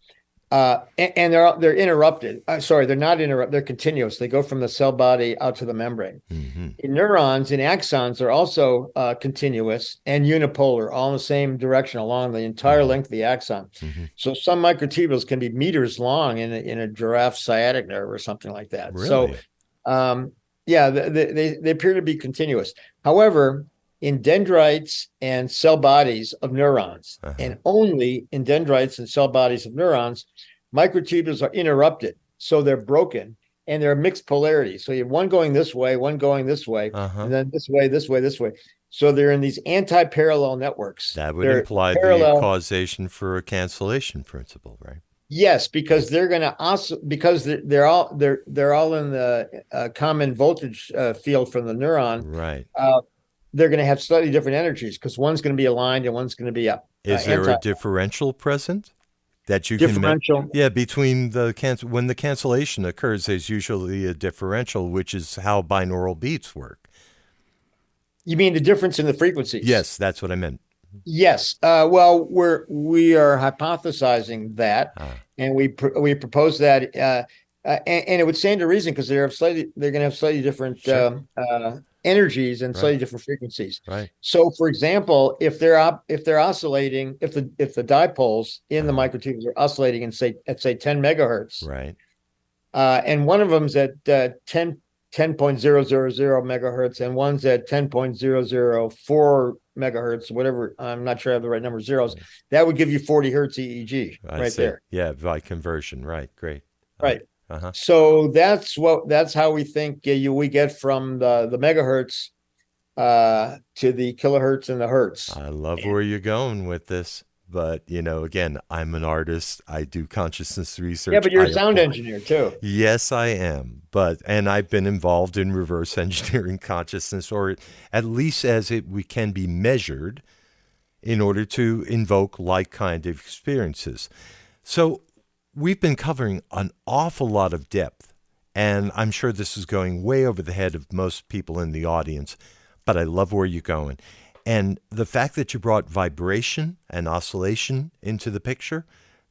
and they're interrupted. Sorry, they're not interrupted. They're continuous. They go from the cell body out to the membrane. Mm-hmm. In neurons, in axons, they're also continuous and unipolar, all in the same direction along the entire length of the axon. Mm-hmm. So some microtubules can be meters long in a giraffe sciatic nerve or something like that. Really? So, they appear to be continuous. However, in dendrites and cell bodies of neurons, and only in dendrites and cell bodies of neurons, microtubules are interrupted. So they're broken, and they're mixed polarity. So you have one going this way, one going this way, and then this way, this way, this way. So they're in these anti-parallel networks. That would imply the causation for a cancellation principle, right? Yes, because they're going to also, because they're all in the common voltage field from the neuron. Right. They're going to have slightly different energies because one's going to be aligned and one's going to be up. Is there a differential present that you differential? Can between when the cancellation occurs, there's usually a differential, which is how binaural beats work. You mean the difference in the frequencies? Yes, that's what I meant. Yes. Well, we are hypothesizing that, and we propose that, and it would stand to reason because they're going to have slightly different energies and slightly different frequencies. Right. So, for example, if they're oscillating, if the dipoles in the microtubules are oscillating at say 10 megahertz, right, and one of them's at 10.000 megahertz, and one's at 10.004 megahertz, whatever. I'm not sure I have the right number of zeros. That would give you 40 hertz EEG right there. Yeah, by conversion. Right. Great. Right. So that's how we think we get from the megahertz to the kilohertz and the hertz. I love where you're going with this, but again, I'm an artist. I do consciousness research. Yeah, but you're a sound engineer too. Yes, I am. And I've been involved in reverse engineering consciousness, or at least we can be measured in order to invoke like kind of experiences. So we've been covering an awful lot of depth, and I'm sure this is going way over the head of most people in the audience, but I love where you're going. And the fact that you brought vibration and oscillation into the picture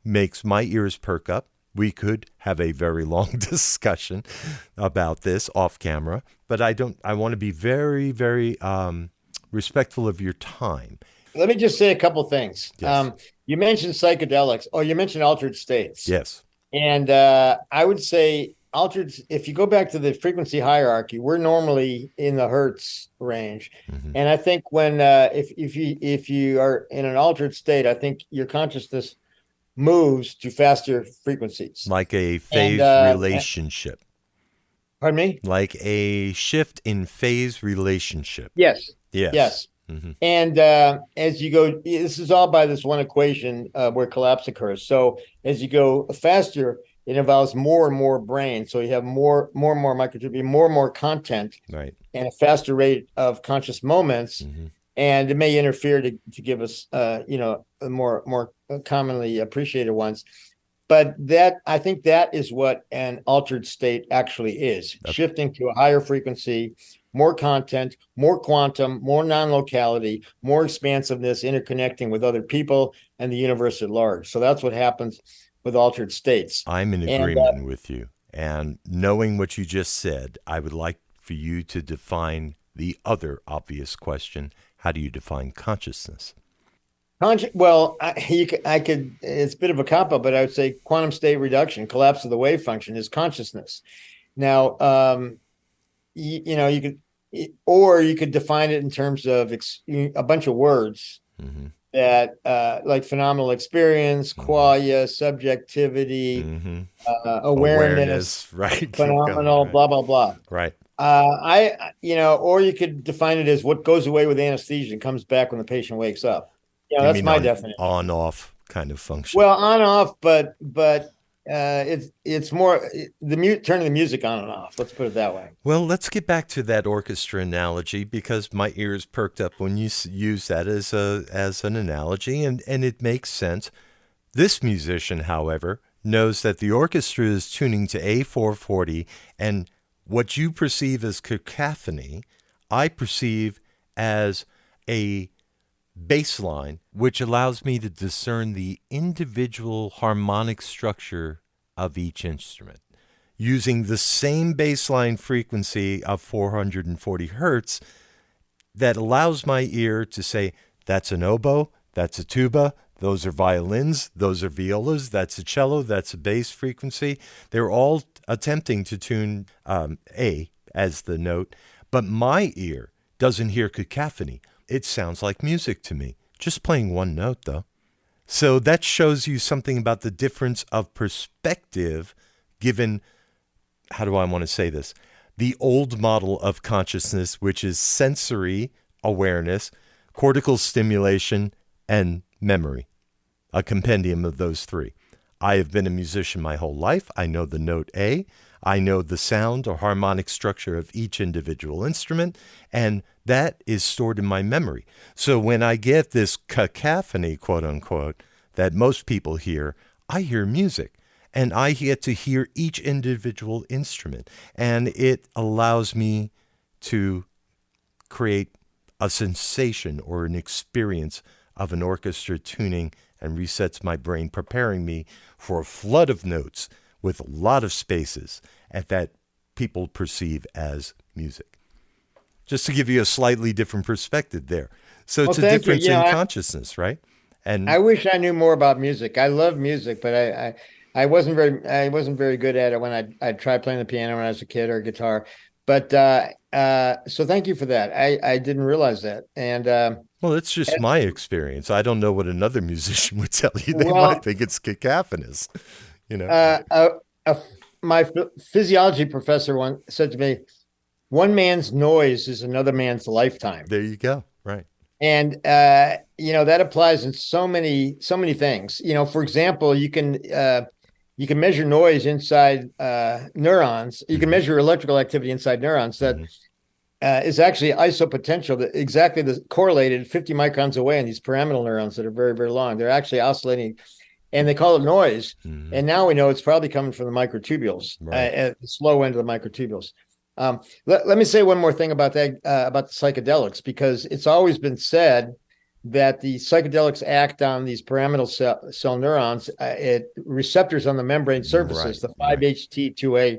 makes my ears perk up. We could have a very long discussion about this off camera, but I want to be very, very respectful of your time. Let me just say a couple things. Yes. You mentioned psychedelics. Oh, you mentioned altered states. Yes. And I would say if you go back to the frequency hierarchy, we're normally in the hertz range. Mm-hmm. And I think when if you are in an altered state, I think your consciousness moves to faster frequencies. Like a phase relationship. Pardon me? Like a shift in phase relationship. Yes. Yes. Yes. Mm-hmm. And as you go, this is all by this one equation where collapse occurs. So as you go faster, it involves more and more brain. So you have more microtubule, more and more content, right, and a faster rate of conscious moments. Mm-hmm. And it may interfere to give us, more commonly appreciated ones. But I think that is what an altered state actually is, shifting to a higher frequency, more content, more quantum, more non-locality, more expansiveness, interconnecting with other people and the universe at large. So that's what happens with altered states. I'm in agreement with you. And knowing what you just said, I would like for you to define the other obvious question. How do you define consciousness? Well, I could. It's a bit of a cop-out, but I would say quantum state reduction, collapse of the wave function, is consciousness. Now, you could define it in terms of a bunch of words mm-hmm. that, like phenomenal experience, mm-hmm. qualia, subjectivity, mm-hmm. Awareness, right? Phenomenal, right. Blah blah blah. Right. Or you could define it as what goes away with anesthesia and comes back when the patient wakes up. Yeah, that's my definition. On-off kind of function. Well, on-off, but it's more turning the music on and off. Let's put it that way. Well, let's get back to that orchestra analogy because my ears perked up when you use that as an analogy, and it makes sense. This musician, however, knows that the orchestra is tuning to A440, and What you perceive as cacophony, I perceive as a baseline, which allows me to discern the individual harmonic structure of each instrument. Using the same baseline frequency of 440 hertz that allows my ear to say, that's an oboe, that's a tuba, those are violins, those are violas, that's a cello, that's a bass frequency. They're all attempting to tune A as the note, but my ear doesn't hear cacophony. It sounds like music to me, just playing one note though. So that shows you something about the difference of perspective given, how do I want to say this? The old model of consciousness, which is sensory awareness, cortical stimulation, and memory, a compendium of those three. I have been a musician my whole life. I know the note A. I know the sound or harmonic structure of each individual instrument, and that is stored in my memory. So when I get this cacophony, quote unquote, that most people hear, I hear music. And I get to hear each individual instrument. And it allows me to create a sensation or an experience of an orchestra tuning and resets my brain, preparing me for a flood of notes with a lot of spaces and that people perceive as music. Just to give you a slightly different perspective there. So it's a difference in consciousness, right? And I wish I knew more about music. I love music, but I wasn't very good at it when I tried playing the piano when I was a kid or guitar. But so thank you for that. I didn't realize that. And well, it's just my experience. I don't know what another musician would tell you. They might think it's cacophonous. You know, my physiology professor once said to me, "One man's noise is another man's lifetime." There you go. Right. And that applies in so many things. For example, you can measure noise inside neurons. You can measure electrical activity inside neurons that is actually isopotential, that exactly correlated 50 microns away in these pyramidal neurons that are very, very long. They're actually oscillating, and they call it noise. And now we know it's probably coming from the microtubules, at the slow end of the microtubules. Let me say one more thing about that, about the psychedelics, because it's always been said that the psychedelics act on these pyramidal cell neurons, receptors on the membrane surfaces, the 5-HT2A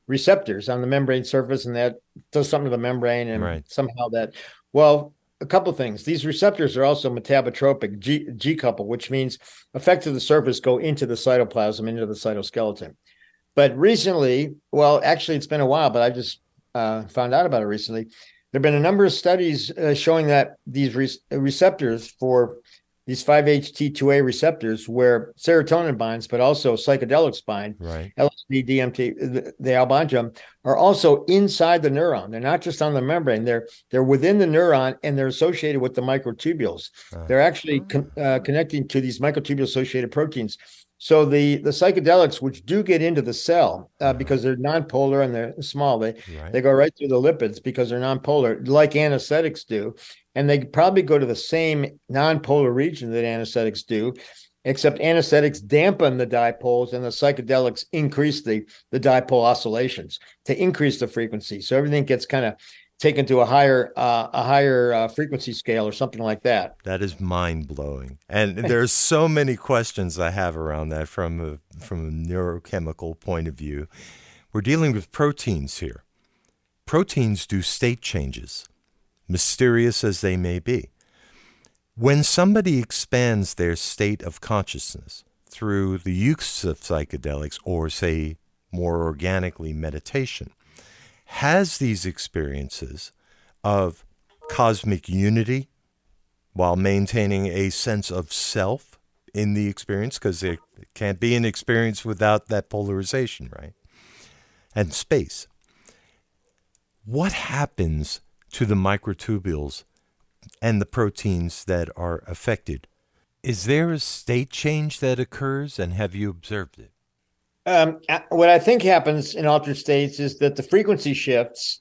receptors on the membrane surface, and that does something to the membrane, and somehow that, well, a couple of things. These receptors are also metabotropic, G-couple, which means effects of the surface go into the cytoplasm, into the cytoskeleton. But recently, well, actually, it's been a while, but I just found out about it recently. There have been a number of studies showing that these receptors for these 5-HT2A receptors, where serotonin binds, but also psychedelics bind, LSD, DMT, the albendrum, are also inside the neuron. They're not just on the membrane. They're within the neuron, and they're associated with the microtubules. They're actually connecting to these microtubule-associated proteins. So the psychedelics, which do get into the cell because they're nonpolar and they're small, they go right through the lipids because they're nonpolar, like anesthetics do. And they probably go to the same nonpolar region that anesthetics do, except anesthetics dampen the dipoles and the psychedelics increase the dipole oscillations to increase the frequency. So everything gets kind of taken to a higher frequency scale or something like that. That is mind-blowing. And there's so many questions I have around that from a neurochemical point of view. We're dealing with proteins here. Proteins do state changes, mysterious as they may be. When somebody expands their state of consciousness through the use of psychedelics or, say, more organically, meditation, has these experiences of cosmic unity while maintaining a sense of self in the experience, because there can't be an experience without that polarization, right? And space. What happens to the microtubules and the proteins that are affected? Is there a state change that occurs, and have you observed it? What I think happens in altered states is that the frequency shifts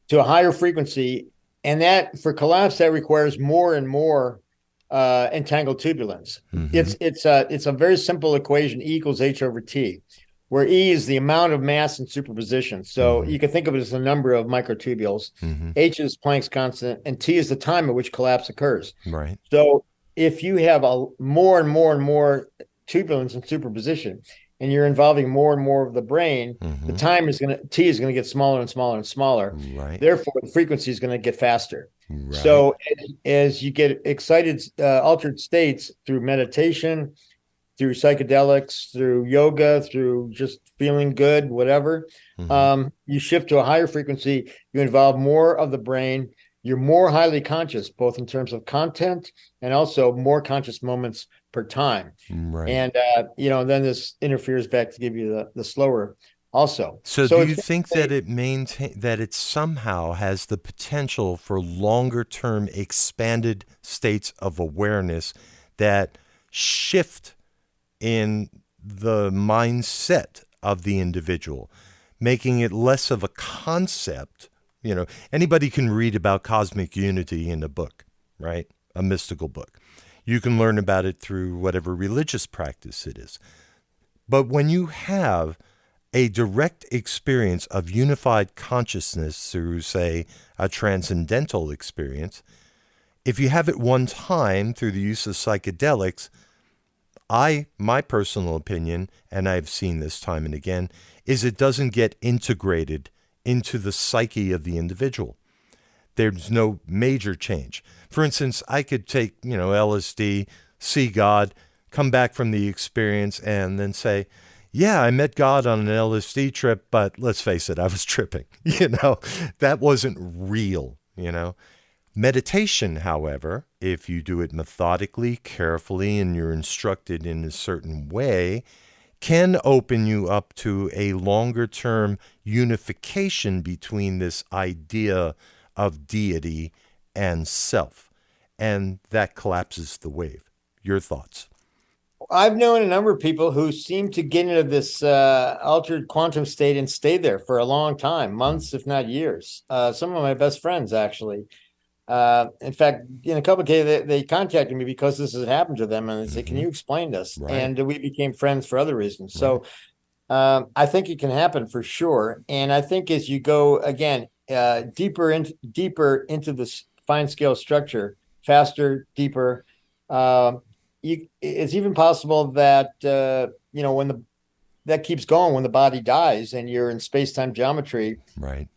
to a higher frequency, and that for collapse that requires more and more entangled tubulins. It's a very simple equation, E = H/T, where E is the amount of mass in superposition. So you can think of it as the number of microtubules. H is Planck's constant, and T is the time at which collapse occurs. Right. So if you have more and more and more tubulins in superposition, and you're involving more and more of the brain, the time is T is going to get smaller and smaller and smaller. Right. Therefore, the frequency is going to get faster. Right. So as you get excited, altered states through meditation, through psychedelics, through yoga, through just feeling good, whatever, you shift to a higher frequency, you involve more of the brain, you're more highly conscious, both in terms of content and also more conscious moments per time. Right. And, then this interferes back to give you the slower also. So do you think that it somehow has the potential for longer term expanded states of awareness that shift in the mindset of the individual, making it less of a concept? Anybody can read about cosmic unity in a book, right? A mystical book. You can learn about it through whatever religious practice it is. But when you have a direct experience of unified consciousness through, say, a transcendental experience, if you have it one time through the use of psychedelics, my personal opinion, and I've seen this time and again, is it doesn't get integrated into the psyche of the individual. There's no major change. For instance, I could take, LSD, see God, come back from the experience, and then say, yeah, I met God on an LSD trip, but let's face it, I was tripping. That wasn't real, Meditation, however, if you do it methodically, carefully, and you're instructed in a certain way, can open you up to a longer-term unification between this idea of deity and self, and that collapses the wave. Your thoughts? I've known a number of people who seem to get into this altered quantum state and stay there for a long time, months, if not years. Some of my best friends, actually. In fact, in a couple of cases, they contacted me because this has happened to them, and they say, "Can you explain this?" Right. And we became friends for other reasons. Right. So I think it can happen for sure. And I think as you go again deeper into this fine scale structure, faster, deeper, it's even possible that when that keeps going, when the body dies and you're in space-time geometry, right.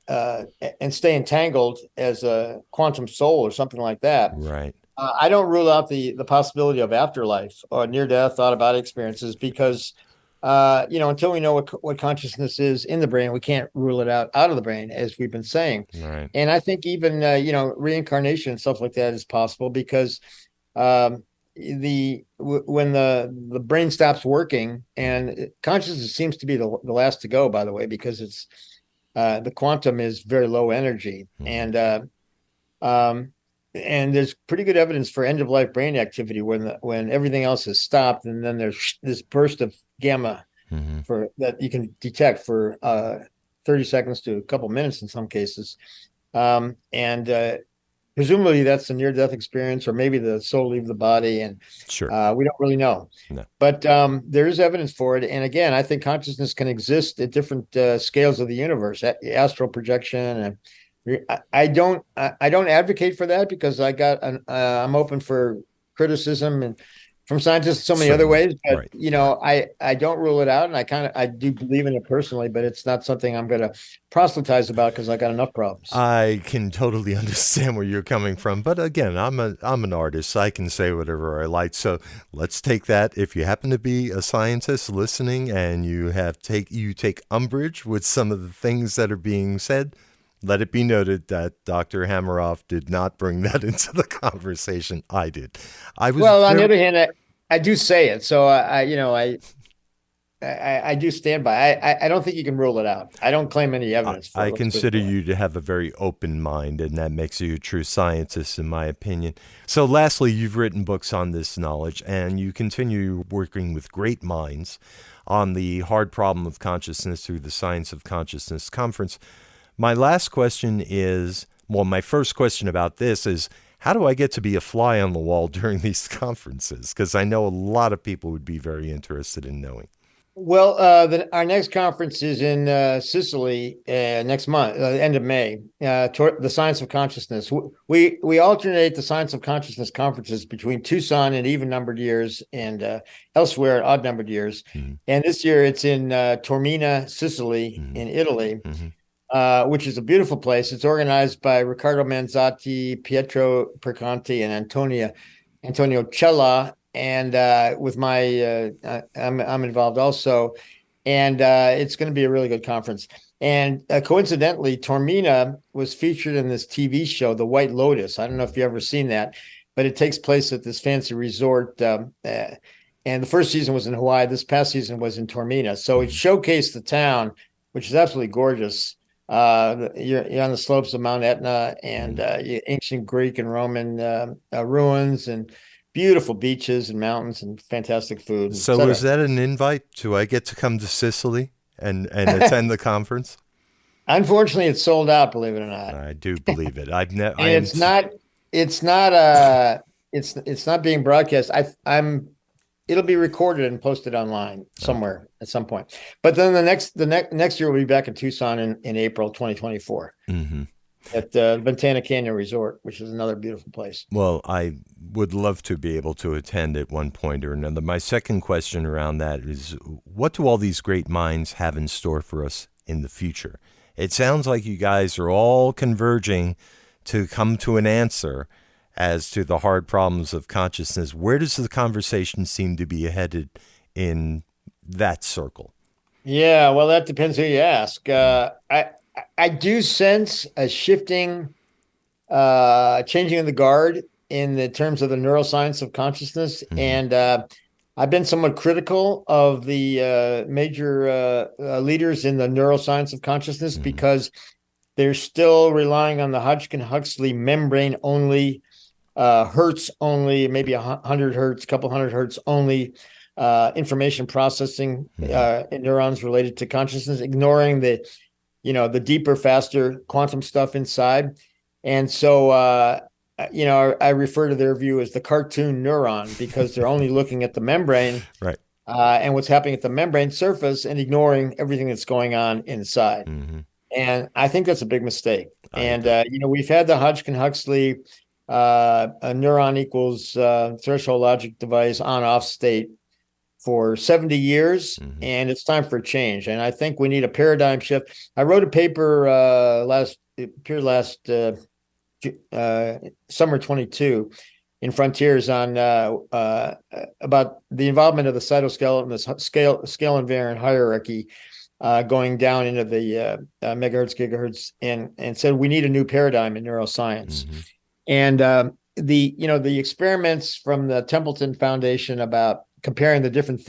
And stay entangled as a quantum soul or something like that. Right. I don't rule out the possibility of afterlife or near-death out-of-body experiences because, until we know what consciousness is in the brain, we can't rule it out of the brain, as we've been saying. Right. And I think even, reincarnation and stuff like that is possible because when the brain stops working, and consciousness seems to be the last to go, by the way, because it's the quantum is very low energy, and there's pretty good evidence for end of life brain activity when everything else is stopped, and then there's this burst of gamma for that you can detect for 30 seconds to a couple minutes in some cases, and presumably that's a near-death experience, or maybe the soul leave the body, and sure, we don't really know. No. But there is evidence for it. And again, I think consciousness can exist at different scales of the universe, astral projection. And I don't advocate for that because I'm open for criticism and from scientists in so many other ways. But right. I don't rule it out, and I do believe in it personally, but it's not something I'm going to proselytize about because I got enough problems. I can totally understand where you're coming from, but again, I'm an artist. So I can say whatever I like. So let's take that. If you happen to be a scientist listening and you take umbrage with some of the things that are being said, let it be noted that Dr. Hameroff did not bring that into the conversation. I did. On the other hand, I do say it, so I do stand by. I don't think you can rule it out. I don't claim any evidence for it. I consider you to have a very open mind, and that makes you a true scientist, in my opinion. So lastly, you've written books on this knowledge, and you continue working with great minds on the hard problem of consciousness through the Science of Consciousness Conference. My last question is, my first question about this is, how do I get to be a fly on the wall during these conferences? Because I know a lot of people would be very interested in knowing. Well, our next conference is in Sicily next month, end of May. The Science of Consciousness. We alternate the Science of Consciousness conferences between Tucson in even-numbered years and elsewhere at odd-numbered years. Mm-hmm. And this year it's in Taormina, Sicily, mm-hmm. in Italy, mm-hmm. Which is a beautiful place. It's organized by Riccardo Manzotti, Pietro Perconti, and Antonio Cella. And with my, I'm involved also, and it's going to be a really good conference. And coincidentally, Taormina was featured in this TV show, The White Lotus. I don't know if you've ever seen that, but it takes place at this fancy resort. And the first season was in Hawaii. This past season was in Taormina. So it showcased the town, which is absolutely gorgeous. You're on the slopes of Mount Etna and ancient Greek and Roman ruins and beautiful beaches and mountains and fantastic food. So was that an invite? Do I get to come to Sicily and attend the conference? Unfortunately, it's sold out, believe it or not. I do believe it. It's not being broadcast. It'll be recorded and posted online somewhere at some point. But then the next year we'll be back in Tucson in April 2024. Mm-hmm. At the Ventana Canyon Resort, which is another beautiful place. Well, I would love to be able to attend at one point or another. My second question around that is, what do all these great minds have in store for us in the future? It sounds like you guys are all converging to come to an answer as to the hard problems of consciousness. Where does the conversation seem to be headed in that circle? Yeah, well, that depends who you ask. I do sense a shifting, changing of the guard in the terms of the neuroscience of consciousness. Mm-hmm. And I've been somewhat critical of the major leaders in the neuroscience of consciousness, mm-hmm. because they're still relying on the Hodgkin-Huxley membrane only, hertz only, maybe 100 hertz, couple hundred hertz only information processing in neurons related to consciousness, ignoring the deeper, faster quantum stuff inside. And so, I refer to their view as the cartoon neuron, because they're only looking at the membrane, right, and what's happening at the membrane surface and ignoring everything that's going on inside. Mm-hmm. And I think that's a big mistake. We've had the Hodgkin-Huxley a neuron equals threshold logic device on-off state for 70 years, mm-hmm. and it's time for a change. And I think we need a paradigm shift. I wrote a paper summer 22 in Frontiers on about the involvement of the cytoskeleton, this scale invariant hierarchy, going down into the megahertz, gigahertz, and said we need a new paradigm in neuroscience. Mm-hmm. And the experiments from the Templeton Foundation about comparing the different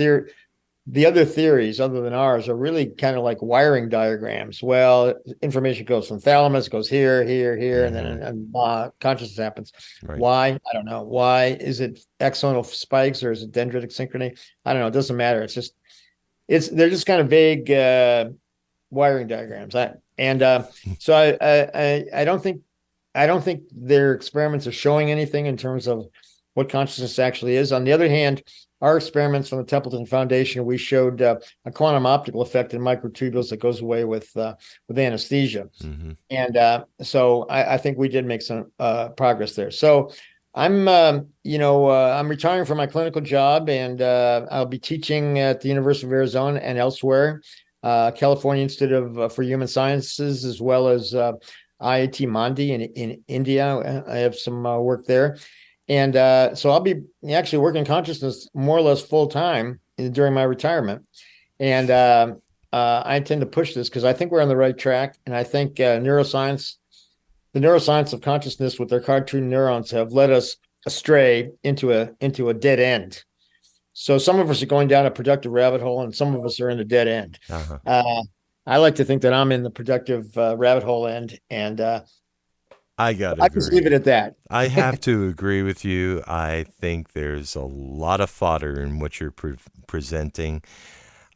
the other theories other than ours are really kind of like wiring diagrams. Well, information goes from thalamus, goes here, mm-hmm. and then consciousness happens. Right. Why? I don't know. Why? Is it axonal spikes or is it dendritic synchrony? I don't know. It doesn't matter. They're just kind of vague wiring diagrams. So I don't think their experiments are showing anything in terms of what consciousness actually is. On the other hand, our experiments from the Templeton Foundation, we showed a quantum optical effect in microtubules that goes away with anesthesia. Mm-hmm. And so I think we did make some progress there. So I'm retiring from my clinical job, and I'll be teaching at the University of Arizona and elsewhere, California Institute for Human Sciences, as well as IIT Mandi in India. I have some work there. And so I'll be actually working consciousness more or less full time during my retirement. And I intend to push this because I think we're on the right track. And I think the neuroscience of consciousness with their cartoon neurons have led us astray into a dead end. So some of us are going down a productive rabbit hole and some of us are in a dead end. Uh-huh. I like to think that I'm in the productive rabbit hole end, and I can just leave it at that. I have to agree with you. I think there's a lot of fodder in what you're presenting.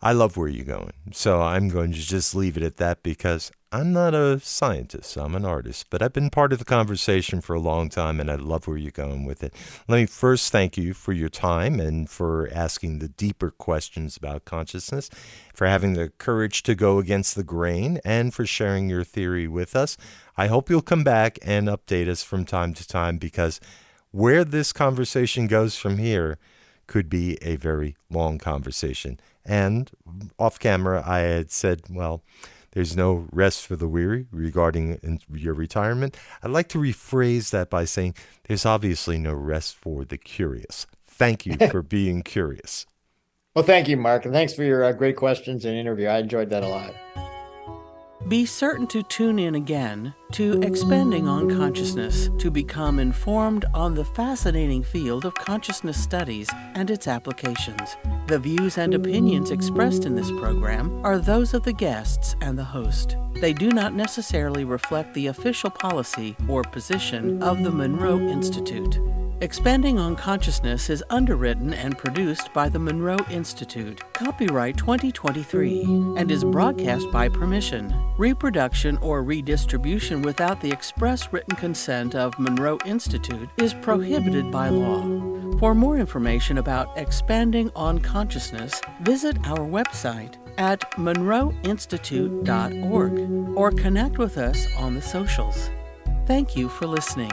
I love where you're going. So I'm going to just leave it at that because I'm not a scientist, I'm an artist, but I've been part of the conversation for a long time, and I love where you're going with it. Let me first thank you for your time and for asking the deeper questions about consciousness, for having the courage to go against the grain, and for sharing your theory with us. I hope you'll come back and update us from time to time, because where this conversation goes from here could be a very long conversation. And off camera, I had said, well, there's no rest for the weary regarding your retirement. I'd like to rephrase that by saying there's obviously no rest for the curious. Thank you for being curious. Well, thank you, Mark, and thanks for your great questions and interview. I enjoyed that a lot. Be certain to tune in again to Expanding on Consciousness to become informed on the fascinating field of consciousness studies and its applications. The views and opinions expressed in this program are those of the guests and the host. They do not necessarily reflect the official policy or position of the Monroe Institute. Expanding on Consciousness is underwritten and produced by the Monroe Institute, copyright 2023, and is broadcast by permission. Reproduction or redistribution without the express written consent of Monroe Institute is prohibited by law. For more information about Expanding on Consciousness, visit our website at monroeinstitute.org or connect with us on the socials. Thank you for listening.